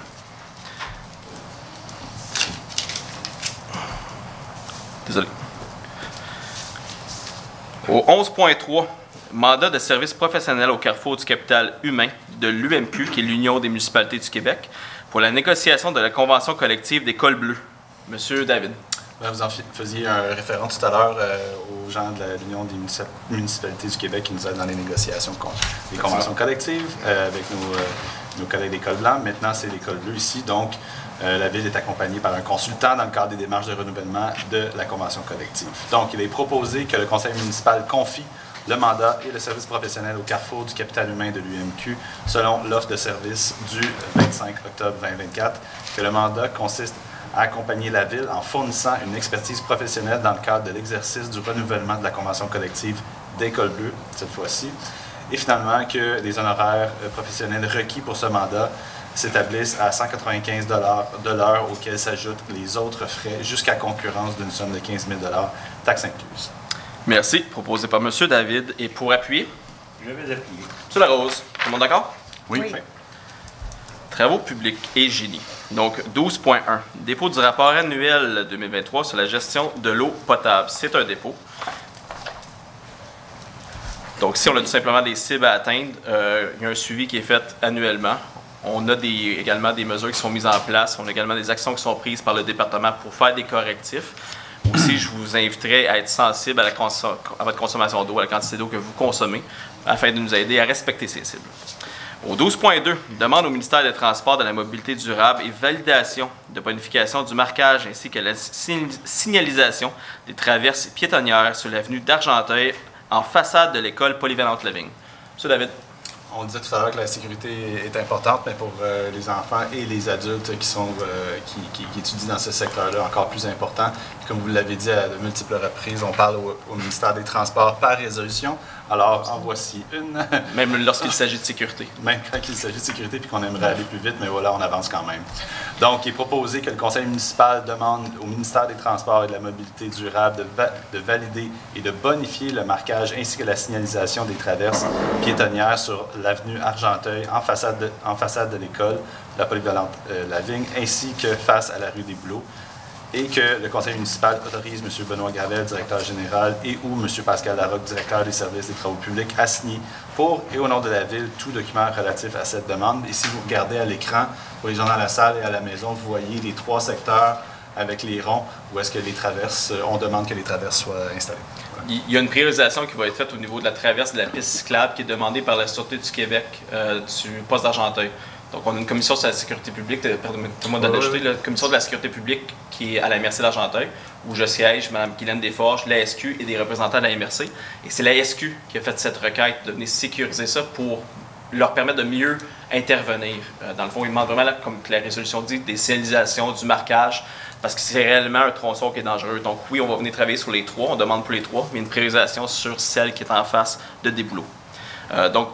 A: Désolé. Au 11.3, mandat de service professionnel au carrefour du capital humain de l'UMQ, qui est l'Union des municipalités du Québec, pour la négociation de la convention collective des cols bleus. Monsieur David.
E: Vous en faisiez un référent tout à l'heure aux gens de l'Union des municipalités du Québec qui nous aident dans les négociations des conventions collectives avec nos collègues des cols blancs. Maintenant, c'est les cols bleus ici. Donc, la Ville est accompagnée par un consultant dans le cadre des démarches de renouvellement de la convention collective. Donc, il est proposé que le conseil municipal confie le mandat et le service professionnel au carrefour du capital humain de l'UMQ selon l'offre de service du 25 octobre 2024, que le mandat consiste à accompagner la Ville en fournissant une expertise professionnelle dans le cadre de l'exercice du renouvellement de la convention collective des cols bleus, cette fois-ci, et finalement que les honoraires professionnels requis pour ce mandat s'établissent à 195 de l'heure auxquels s'ajoutent les autres frais jusqu'à concurrence d'une somme de 15 000 taxes incluses.
A: Merci. Proposé par M. David. Et pour appuyer?
G: Je vais appuyer.
A: M. Larose, tout le monde d'accord?
C: Oui.
F: Oui.
A: Travaux publics et génie. Donc, 12.1. Dépôt du rapport annuel 2023 sur la gestion de l'eau potable. C'est un dépôt. Donc, si on a tout simplement des cibles à atteindre, il y a un suivi qui est fait annuellement. On a également des mesures qui sont mises en place. On a également des actions qui sont prises par le département pour faire des correctifs. Aussi, je vous inviterai à être sensible à votre consommation d'eau, à la quantité d'eau que vous consommez, afin de nous aider à respecter ces cibles. Au 12.2, demande au ministère des Transports, de la Mobilité durable et validation de bonification du marquage ainsi que la signalisation des traverses piétonnières sur l'avenue d'Argenteuil en façade de l'école polyvalente Lavigne. M. David.
E: On disait tout à l'heure que la sécurité est importante, mais pour les enfants et les adultes qui étudient dans ce secteur-là, encore plus important. Puis comme vous l'avez dit à de multiples reprises, on parle au ministère des Transports par résolution. Alors, en voici une.
A: Même lorsqu'il s'agit de sécurité.
E: Même quand il s'agit de sécurité puis qu'on aimerait aller plus vite, mais voilà, on avance quand même. Donc, il est proposé que le conseil municipal demande au ministère des Transports et de la Mobilité durable de valider et de bonifier le marquage ainsi que la signalisation des traverses piétonnières sur l'avenue Argenteuil en façade de l'école, la polyvalente Lavigne, ainsi que face à la rue des Bouleaux. Et que le conseil municipal autorise M. Benoît Gravel, directeur général, et ou M. Pascal Larocque, directeur des services des travaux publics, à signer pour et au nom de la Ville tout document relatif à cette demande. Et si vous regardez à l'écran, pour les gens dans la salle et à la maison, vous voyez les 3 secteurs avec les ronds où est-ce que les traverses, on demande que les traverses soient installées. Voilà.
A: Il y a une priorisation qui va être faite au niveau de la traverse de la piste cyclable qui est demandée par la Sûreté du Québec du poste d'Argenteuil. Donc, on a une commission sur la sécurité publique, permettez-moi d'ajouter, la commission de la sécurité publique qui est à la MRC d'Argenteuil, où je siège, Mme Guylaine Desforges, l'ASQ et des représentants de la MRC. Et c'est l'ASQ qui a fait cette requête de venir sécuriser ça pour leur permettre de mieux intervenir. Dans le fond, ils demandent vraiment, comme la résolution dit, des signalisations, du marquage, parce que c'est réellement un tronçon qui est dangereux. Donc oui, on va venir travailler sur les 3, on demande pour les 3, mais une priorisation sur celle qui est en face de Desbouleaux. Donc,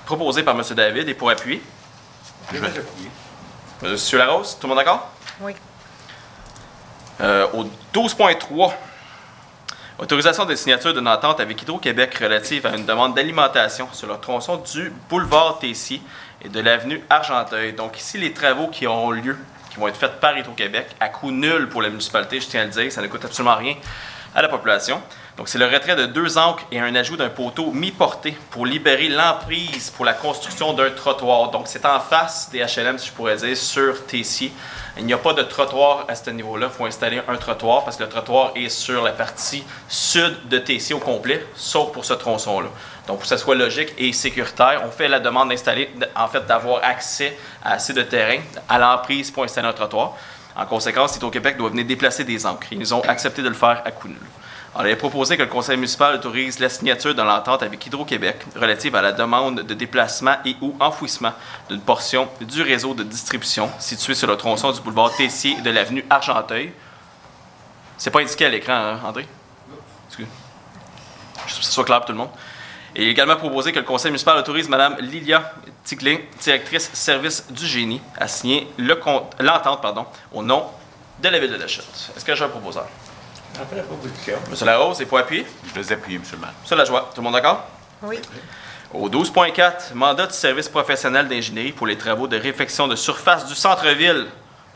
A: proposé par M. David et pour appuyer.
G: Je vais appuyer.
A: M. Larose, tout le monde d'accord?
F: Oui.
A: Au 12.3, autorisation de signature d'une entente avec Hydro-Québec relative à une demande d'alimentation sur le tronçon du boulevard Tessier et de l'avenue Argenteuil. Donc ici, les travaux qui auront lieu, qui vont être faits par Hydro-Québec, à coût nul pour la municipalité, je tiens à le dire, ça ne coûte absolument rien à la population. Donc, c'est le retrait de 2 ancres et un ajout d'un poteau mi-porté pour libérer l'emprise pour la construction d'un trottoir. Donc, c'est en face des HLM, si je pourrais dire, sur Tessier. Il n'y a pas de trottoir à ce niveau-là. Il faut installer un trottoir parce que le trottoir est sur la partie sud de Tessier au complet, sauf pour ce tronçon-là. Donc, pour que ça soit logique et sécuritaire, on fait la demande d'installer, en fait, d'avoir accès à assez de terrain à l'emprise pour installer un trottoir. En conséquence, Hydro-Québec doit venir déplacer des ancres. Ils ont accepté de le faire à coût nul. Alors, il est proposé que le conseil municipal autorise la signature de l'entente avec Hydro-Québec relative à la demande de déplacement et ou enfouissement d'une portion du réseau de distribution situé sur le tronçon du boulevard Tessier et de l'avenue Argenteuil C'est pas indiqué à l'écran, hein, André? Excusez. Juste pour que ce soit clair pour tout le monde. Et il est également proposé que le conseil municipal autorise Mme Lilia Tigling, directrice service du génie, à signer l'entente au nom de la ville de Lachute. Est-ce que j'ai un proposeur?
G: Après la proposition.
A: M. Larose, et pour appuyer?
C: Je les appuie, M. le maire.
A: M. Lajoie, tout le monde d'accord?
F: Oui.
A: Au 12.4, mandat du service professionnel d'ingénierie pour les travaux de réfection de surface du centre-ville.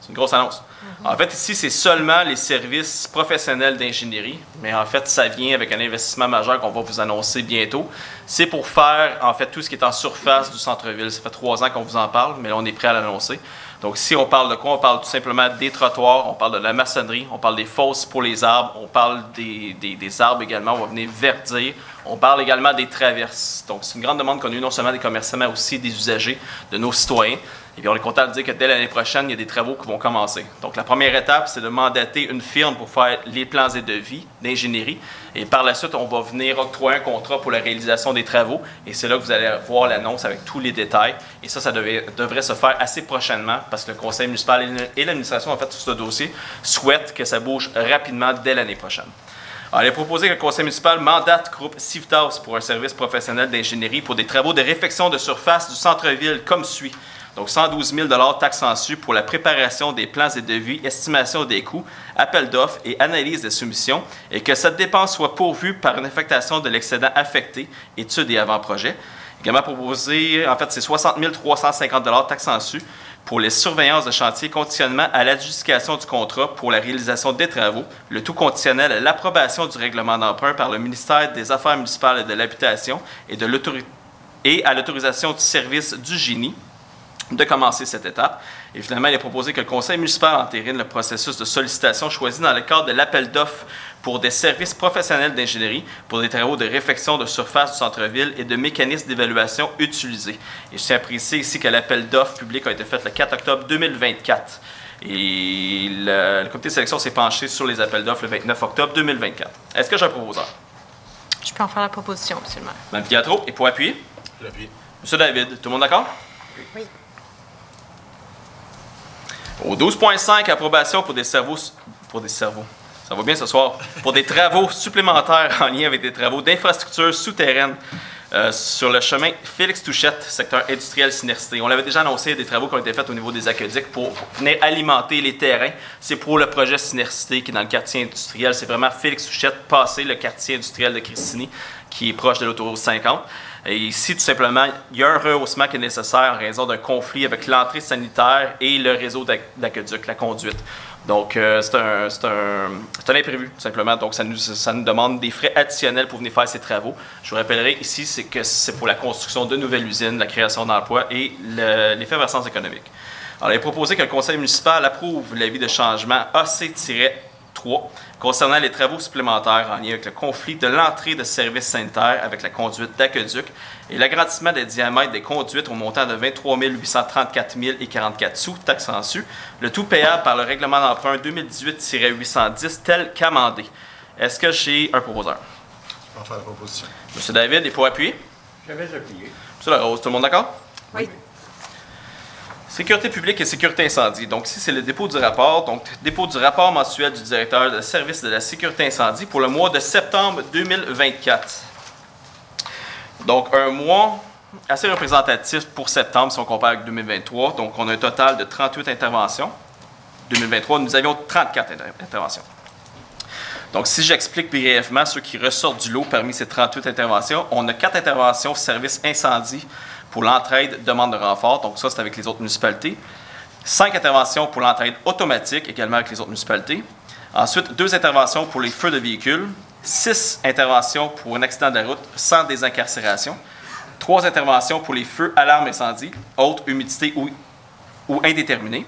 A: C'est une grosse annonce. En fait, ici, c'est seulement les services professionnels d'ingénierie, mais en fait, ça vient avec un investissement majeur qu'on va vous annoncer bientôt. C'est pour faire, en fait, tout ce qui est en surface du centre-ville. Ça fait 3 ans qu'on vous en parle, mais là, on est prêt à l'annoncer. Donc, si on parle de quoi? On parle tout simplement des trottoirs, on parle de la maçonnerie, on parle des fosses pour les arbres, on parle des arbres également, on va venir verdir. On parle également des traverses. Donc, c'est une grande demande qu'on a eue, non seulement des commerçants, mais aussi des usagers, de nos citoyens. Et puis, on est content de dire que dès l'année prochaine, il y a des travaux qui vont commencer. Donc, la première étape, c'est de mandater une firme pour faire les plans et devis d'ingénierie. Et par la suite, on va venir octroyer un contrat pour la réalisation des travaux. Et c'est là que vous allez voir l'annonce avec tous les détails. Et ça devrait se faire assez prochainement parce que le conseil municipal et l'administration, en fait, sur ce dossier, souhaitent que ça bouge rapidement dès l'année prochaine. Alors, il est proposé que le conseil municipal mandate groupe Civitas pour un service professionnel d'ingénierie pour des travaux de réfection de surface du centre-ville comme suit. Donc, 112 000 taxes en su pour la préparation des plans et devis, estimation des coûts, appel d'offres et analyse des soumissions, et que cette dépense soit pourvue par une affectation de l'excédent affecté, études et avant-projet. Également proposé, en fait, c'est 60 350 taxes en su pour les surveillances de chantier, conditionnement à l'adjudication du contrat pour la réalisation des travaux, le tout conditionnel à l'approbation du règlement d'emprunt par le ministère des Affaires municipales et de l'Habitation et à l'autorisation du service du génie de commencer cette étape. Et finalement, il est proposé que le conseil municipal entérine le processus de sollicitation choisi dans le cadre de l'appel d'offres pour des services professionnels d'ingénierie pour des travaux de réfection de surface du centre-ville et de mécanismes d'évaluation utilisés. Et je tiens à préciser ici que l'appel d'offres public a été fait le 4 octobre 2024. Et le comité de sélection s'est penché sur les appels d'offres le 29 octobre 2024. Est-ce que j'ai un proposeur?
B: Je peux en faire la proposition, M. le maire.
A: Mme Pietro, et pour appuyer?
E: J'appuie.
A: M. David, tout le monde d'accord?
F: Oui.
A: Au 12.5, approbation pour des travaux. Ça va bien ce soir. Pour des travaux supplémentaires en lien avec des travaux d'infrastructure souterraine sur le chemin Félix-Touchette, secteur industriel Synercité. On l'avait déjà annoncé, des travaux qui ont été faits au niveau des aqueducs pour venir alimenter les terrains. C'est pour le projet Synercité qui est dans le quartier industriel. C'est vraiment Félix-Touchette, passé le quartier industriel de Christini, qui est proche de l'autoroute 50. Et ici, tout simplement, il y a un rehaussement qui est nécessaire en raison d'un conflit avec l'entrée sanitaire et le réseau d'aqueduc, la conduite. Donc, c'est un imprévu, tout simplement. Donc, ça nous demande des frais additionnels pour venir faire ces travaux. Je vous rappellerai ici, c'est que c'est pour la construction de nouvelles usines, la création d'emplois et l'effervescence économique. Alors, il est proposé que le conseil municipal approuve l'avis de changement AC-3 concernant les travaux supplémentaires en lien avec le conflit de l'entrée de services sanitaires avec la conduite d'aqueduc et l'agrandissement des diamètres des conduites au montant de 23 834 044 sous, taxes en su, le tout payable par le règlement d'emprunt 2018-810 tel qu'amendé. Est-ce que j'ai un proposeur?
E: On va faire la proposition.
A: M. David, et pour appuyer?
G: J'avais appuyé.
A: M. Larose, tout le monde d'accord?
F: Oui.
A: Sécurité publique et sécurité incendie. Donc, ici, c'est le dépôt du rapport. Donc, dépôt du rapport mensuel du directeur de service de la sécurité incendie pour le mois de septembre 2024. Donc, un mois assez représentatif pour septembre si on compare avec 2023. Donc, on a un total de 38 interventions. 2023, nous avions 34 interventions. Donc, si j'explique brièvement ceux qui ressortent du lot parmi ces 38 interventions, on a 4 interventions service incendie pour l'entraide demande de renfort. Donc, ça, c'est avec les autres municipalités. 5 interventions pour l'entraide automatique, également avec les autres municipalités. Ensuite, 2 interventions pour les feux de véhicules. 6 interventions pour un accident de la route sans désincarcération. 3 interventions pour les feux, alarmes, incendie, haute humidité ou indéterminée.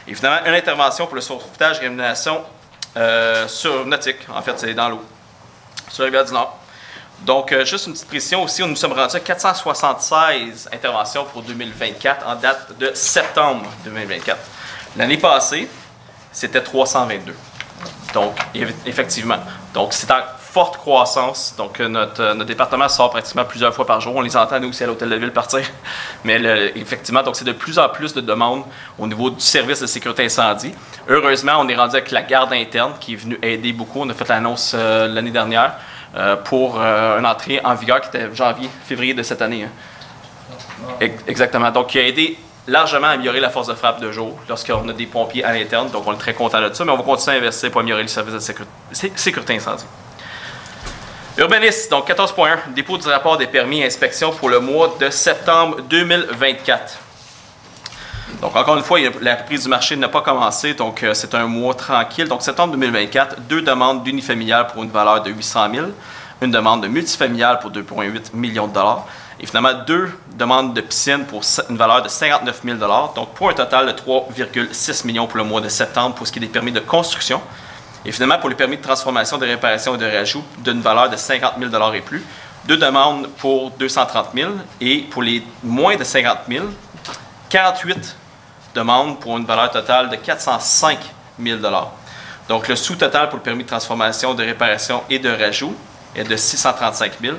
A: Et finalement, une intervention pour le sauvetage et réanimation sur nautique. En fait, c'est dans l'eau, sur la rivière du Nord. Donc, juste une petite précision aussi, nous sommes rendus à 476 interventions pour 2024 en date de septembre 2024. L'année passée, c'était 322. Donc, effectivement. Donc, c'est en forte croissance. Donc, notre département sort pratiquement plusieurs fois par jour. On les entend, nous aussi, à l'Hôtel de Ville partir. Mais effectivement, donc c'est de plus en plus de demandes au niveau du service de sécurité incendie. Heureusement, on est rendu avec la garde interne qui est venue aider beaucoup. On a fait l'annonce l'année dernière pour une entrée en vigueur qui était février de cette année. Hein. Exactement. Donc, qui a aidé largement à améliorer la force de frappe de jour lorsqu'on a des pompiers à l'interne. Donc, on est très content de ça, mais on va continuer à investir pour améliorer le service de sécurité incendie. Urbanisme, donc 14.1, dépôt du rapport des permis et inspections pour le mois de septembre 2024. Donc, encore une fois, la reprise du marché n'a pas commencé, donc c'est un mois tranquille. Donc, septembre 2024, 2 demandes d'unifamiliales pour une valeur de 800 000, une demande de multifamiliale pour 2,8 millions de dollars, et finalement 2 demandes de piscine pour une valeur de 59 000 $, donc pour un total de 3,6 millions pour le mois de septembre pour ce qui est des permis de construction. Et finalement, pour les permis de transformation, de réparation et de rajout d'une valeur de 50 000 $ et plus, 2 demandes pour 230 000 et pour les moins de 50 000, 48 demandes pour une valeur totale de 405 000 $. Donc, le sous-total pour le permis de transformation, de réparation et de rajout est de 635 000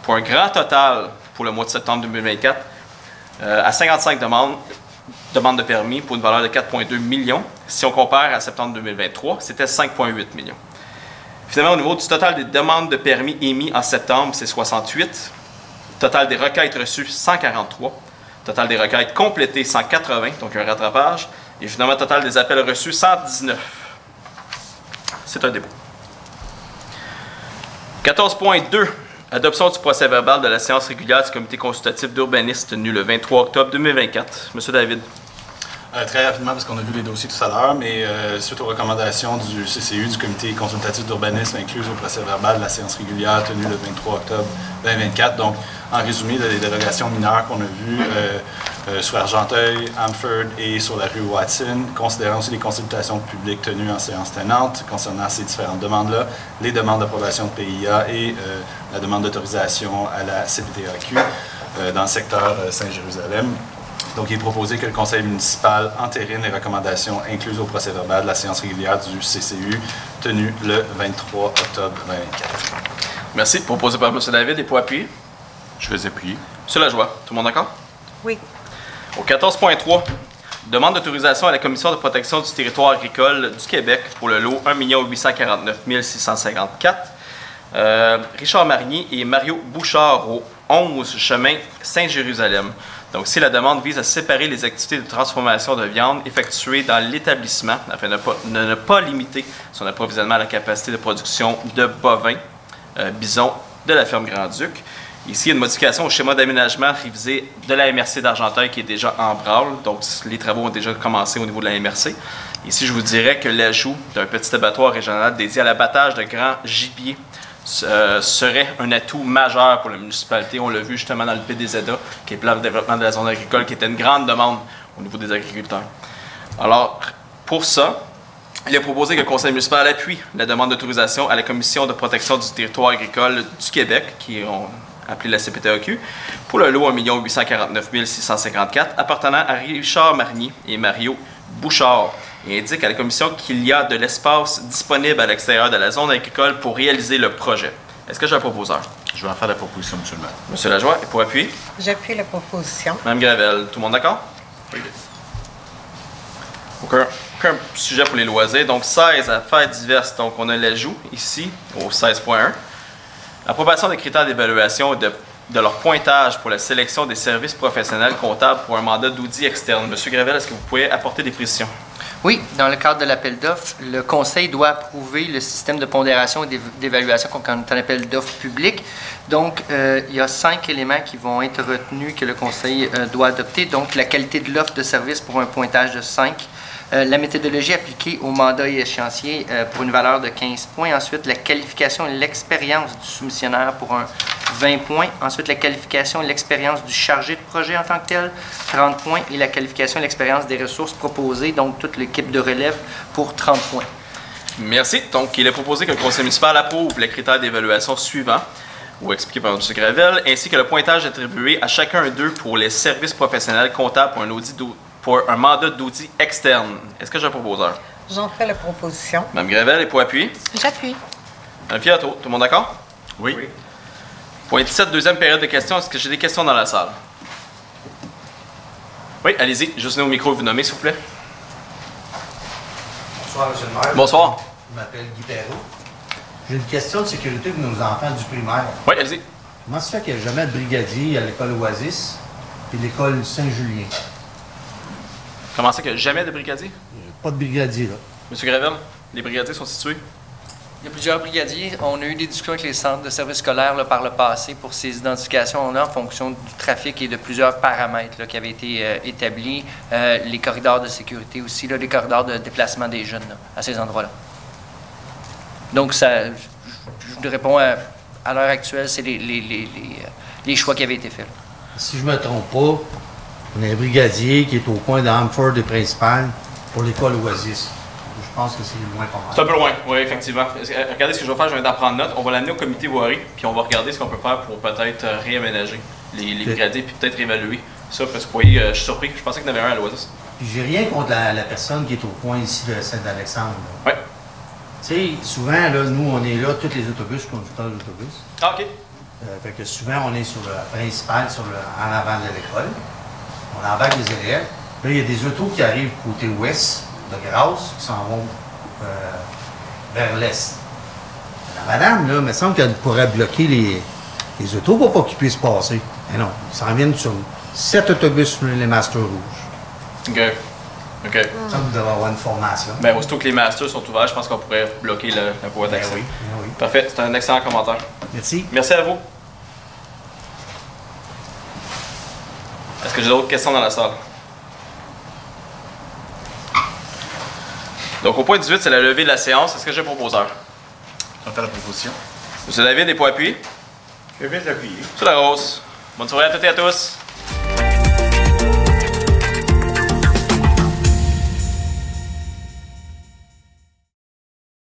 A: pour un grand total pour le mois de septembre 2024 à 55 demandes de permis pour une valeur de 4,2 millions. Si on compare à septembre 2023, c'était 5,8 millions. Finalement, au niveau du total des demandes de permis émis en septembre, c'est 68. Total des requêtes reçues, 143. Total des requêtes complétées, 180, donc un rattrapage. Et finalement, total des appels reçus, 119. C'est un dépôt. 14.2. Adoption du procès-verbal de la séance régulière du comité consultatif d'urbanisme tenue le 23 octobre 2024. Monsieur David.
E: Très rapidement, parce qu'on a vu les dossiers tout à l'heure, mais suite aux recommandations du CCU, du comité consultatif d'urbanisme incluses au procès-verbal de la séance régulière tenue le 23 octobre 2024. Donc, en résumé, les dérogations mineures qu'on a vues sur Argenteuil, Amford et sur la rue Watson, considérant aussi les consultations publiques tenues en séance tenante concernant ces différentes demandes-là, les demandes d'approbation de PIA et la demande d'autorisation à la CPTAQ dans le secteur Saint-Jérusalem. Donc, il est proposé que le conseil municipal entérine les recommandations incluses au procès-verbal de la séance régulière du CCU tenue le 23 octobre 2024.
A: Merci. Proposé par M. David et pour appuyer.
C: Je vais appuyer.
A: M. Lajoie, tout le monde d'accord?
F: Oui.
A: Au 14.3, demande d'autorisation à la Commission de protection du territoire agricole du Québec pour le lot 1 849 654. Richard Marnier et Mario Bouchard au 11 chemin Saint-Jérusalem. Donc, si la demande vise à séparer les activités de transformation de viande effectuées dans l'établissement afin de ne pas limiter son approvisionnement à la capacité de production de bovins, bisons de la ferme Grand-Duc. Ici, il y a une modification au schéma d'aménagement révisé de la MRC d'Argenteuil qui est déjà en branle. Donc, les travaux ont déjà commencé au niveau de la MRC. Ici, je vous dirais que l'ajout d'un petit abattoir régional dédié à l'abattage de grands gibiers serait un atout majeur pour la municipalité. On l'a vu justement dans le PDZA, qui est le plan de développement de la zone agricole, qui était une grande demande au niveau des agriculteurs. Alors, pour ça, il a proposé que le conseil municipal appuie la demande d'autorisation à la Commission de protection du territoire agricole du Québec, qui ont appelé la CPTAQ, pour le lot 1 849 654 appartenant à Richard Marnier et Mario Bouchard. Il indique à la Commission qu'il y a de l'espace disponible à l'extérieur de la zone agricole pour réaliser le projet. Est-ce que j'ai un proposeur?
C: Je vais en faire la proposition, M. le maire.
A: M. Lajoie, et pour appuyer?
F: J'appuie la proposition.
A: Mme Gravel, tout le monde d'accord? Oui. Aucun sujet pour les loisirs. Donc, 16, affaires diverses. Donc, on a l'ajout ici, au 16.1. Approbation des critères d'évaluation et de leur pointage pour la sélection des services professionnels comptables pour un mandat d'audit externe. M. Gravel, est-ce que vous pouvez apporter des précisions?
H: Oui, dans le cadre de l'appel d'offres, le Conseil doit approuver le système de pondération et d'évaluation qu'on appelle d'offres publiques. Donc, il y a 5 éléments qui vont être retenus que le Conseil doit adopter. Donc, la qualité de l'offre de service pour un pointage de 5. La méthodologie appliquée au mandat et échéancier pour une valeur de 15 points. Ensuite, la qualification et l'expérience du soumissionnaire pour un 20 points. Ensuite, la qualification et l'expérience du chargé de projet en tant que tel, 30 points. Et la qualification et l'expérience des ressources proposées, donc toute l'équipe de relève, pour 30 points.
A: Merci. Donc, il est proposé que le conseil municipal approuve les critères d'évaluation suivants, ou expliqués par M. Gravel, ainsi que le pointage attribué à chacun d'eux pour les services professionnels comptables pour un mandat d'audit externe. Est-ce que j'ai un proposeur?
F: J'en fais la proposition.
A: Mme Gravel est pour appui.
B: J'appuie.
A: Mme Fiato, tout le monde d'accord?
C: Oui.
A: Point 17, deuxième période de questions. Est-ce que j'ai des questions dans la salle? Oui, allez-y. Juste au micro, vous nommez, s'il vous plaît.
I: Bonsoir, M. le maire.
A: Bonsoir.
I: Je m'appelle Guy Perrault. J'ai une question de sécurité pour nos enfants du primaire.
A: Oui, allez-y.
I: Comment se fait qu'il n'y a jamais de brigadier à l'école Oasis et l'école Saint-Julien?
A: Comment ça qu'il n'y a jamais de brigadier?
I: Pas de brigadier, là.
A: Monsieur Gravel, les brigadiers sont situés?
H: Il y a plusieurs brigadiers. On a eu des discussions avec les centres de services scolaires là, par le passé pour ces identifications-là en fonction du trafic et de plusieurs paramètres là, qui avaient été établis. Les corridors de sécurité aussi, là, les corridors de déplacement des jeunes là, à ces endroits-là. Donc, ça, je réponds à l'heure actuelle, c'est les choix qui avaient été faits. Là.
I: Si je ne me trompe pas, on a un brigadier qui est au coin d'Hamford et Principal pour l'école Oasis. Je pense que c'est loin pas mal.
A: C'est un peu loin, oui, effectivement. Regardez ce que je vais faire, je viens d'en prendre note. On va l'amener au comité voirie, puis on va regarder ce qu'on peut faire pour peut-être réaménager les brigadiers, puis peut-être réévaluer ça, parce que vous voyez, je suis surpris. Je pensais qu'il y en avait un à l'Oasis.
I: Puis j'ai rien contre la personne qui est au coin ici de Saint-Alexandre.
A: Oui.
I: Tu sais, souvent, là, nous, on est là, tous les autobus, conducteurs d'autobus.
A: Ah, OK.
I: Fait que souvent, on est sur le principal, en avant de l'école. On embarque les élèves. Là, il y a des autos qui arrivent côté ouest de Grasse, qui s'en vont vers l'est. La madame, là, il me semble qu'elle pourrait bloquer les autos pour pas qu'ils puissent passer. Mais non, ils s'en viennent sur 7 autobus sur les Masters rouges.
A: OK. OK.
I: Il me semble que vous devez avoir une formation.
A: Bien, aussitôt que les masters sont ouverts, je pense qu'on pourrait bloquer la voie d'accès.
I: Ben oui.
A: Parfait, c'est un excellent commentaire.
I: Merci.
A: Merci à vous. Est-ce que j'ai d'autres questions dans la salle? Donc, au point 18, c'est la levée de la séance. Est-ce que j'ai un proposeur?
C: On fait la proposition.
A: Monsieur David est pour appui.
G: Je vais appuyer.
A: Monsieur Larose. Bonne soirée à toutes et à tous.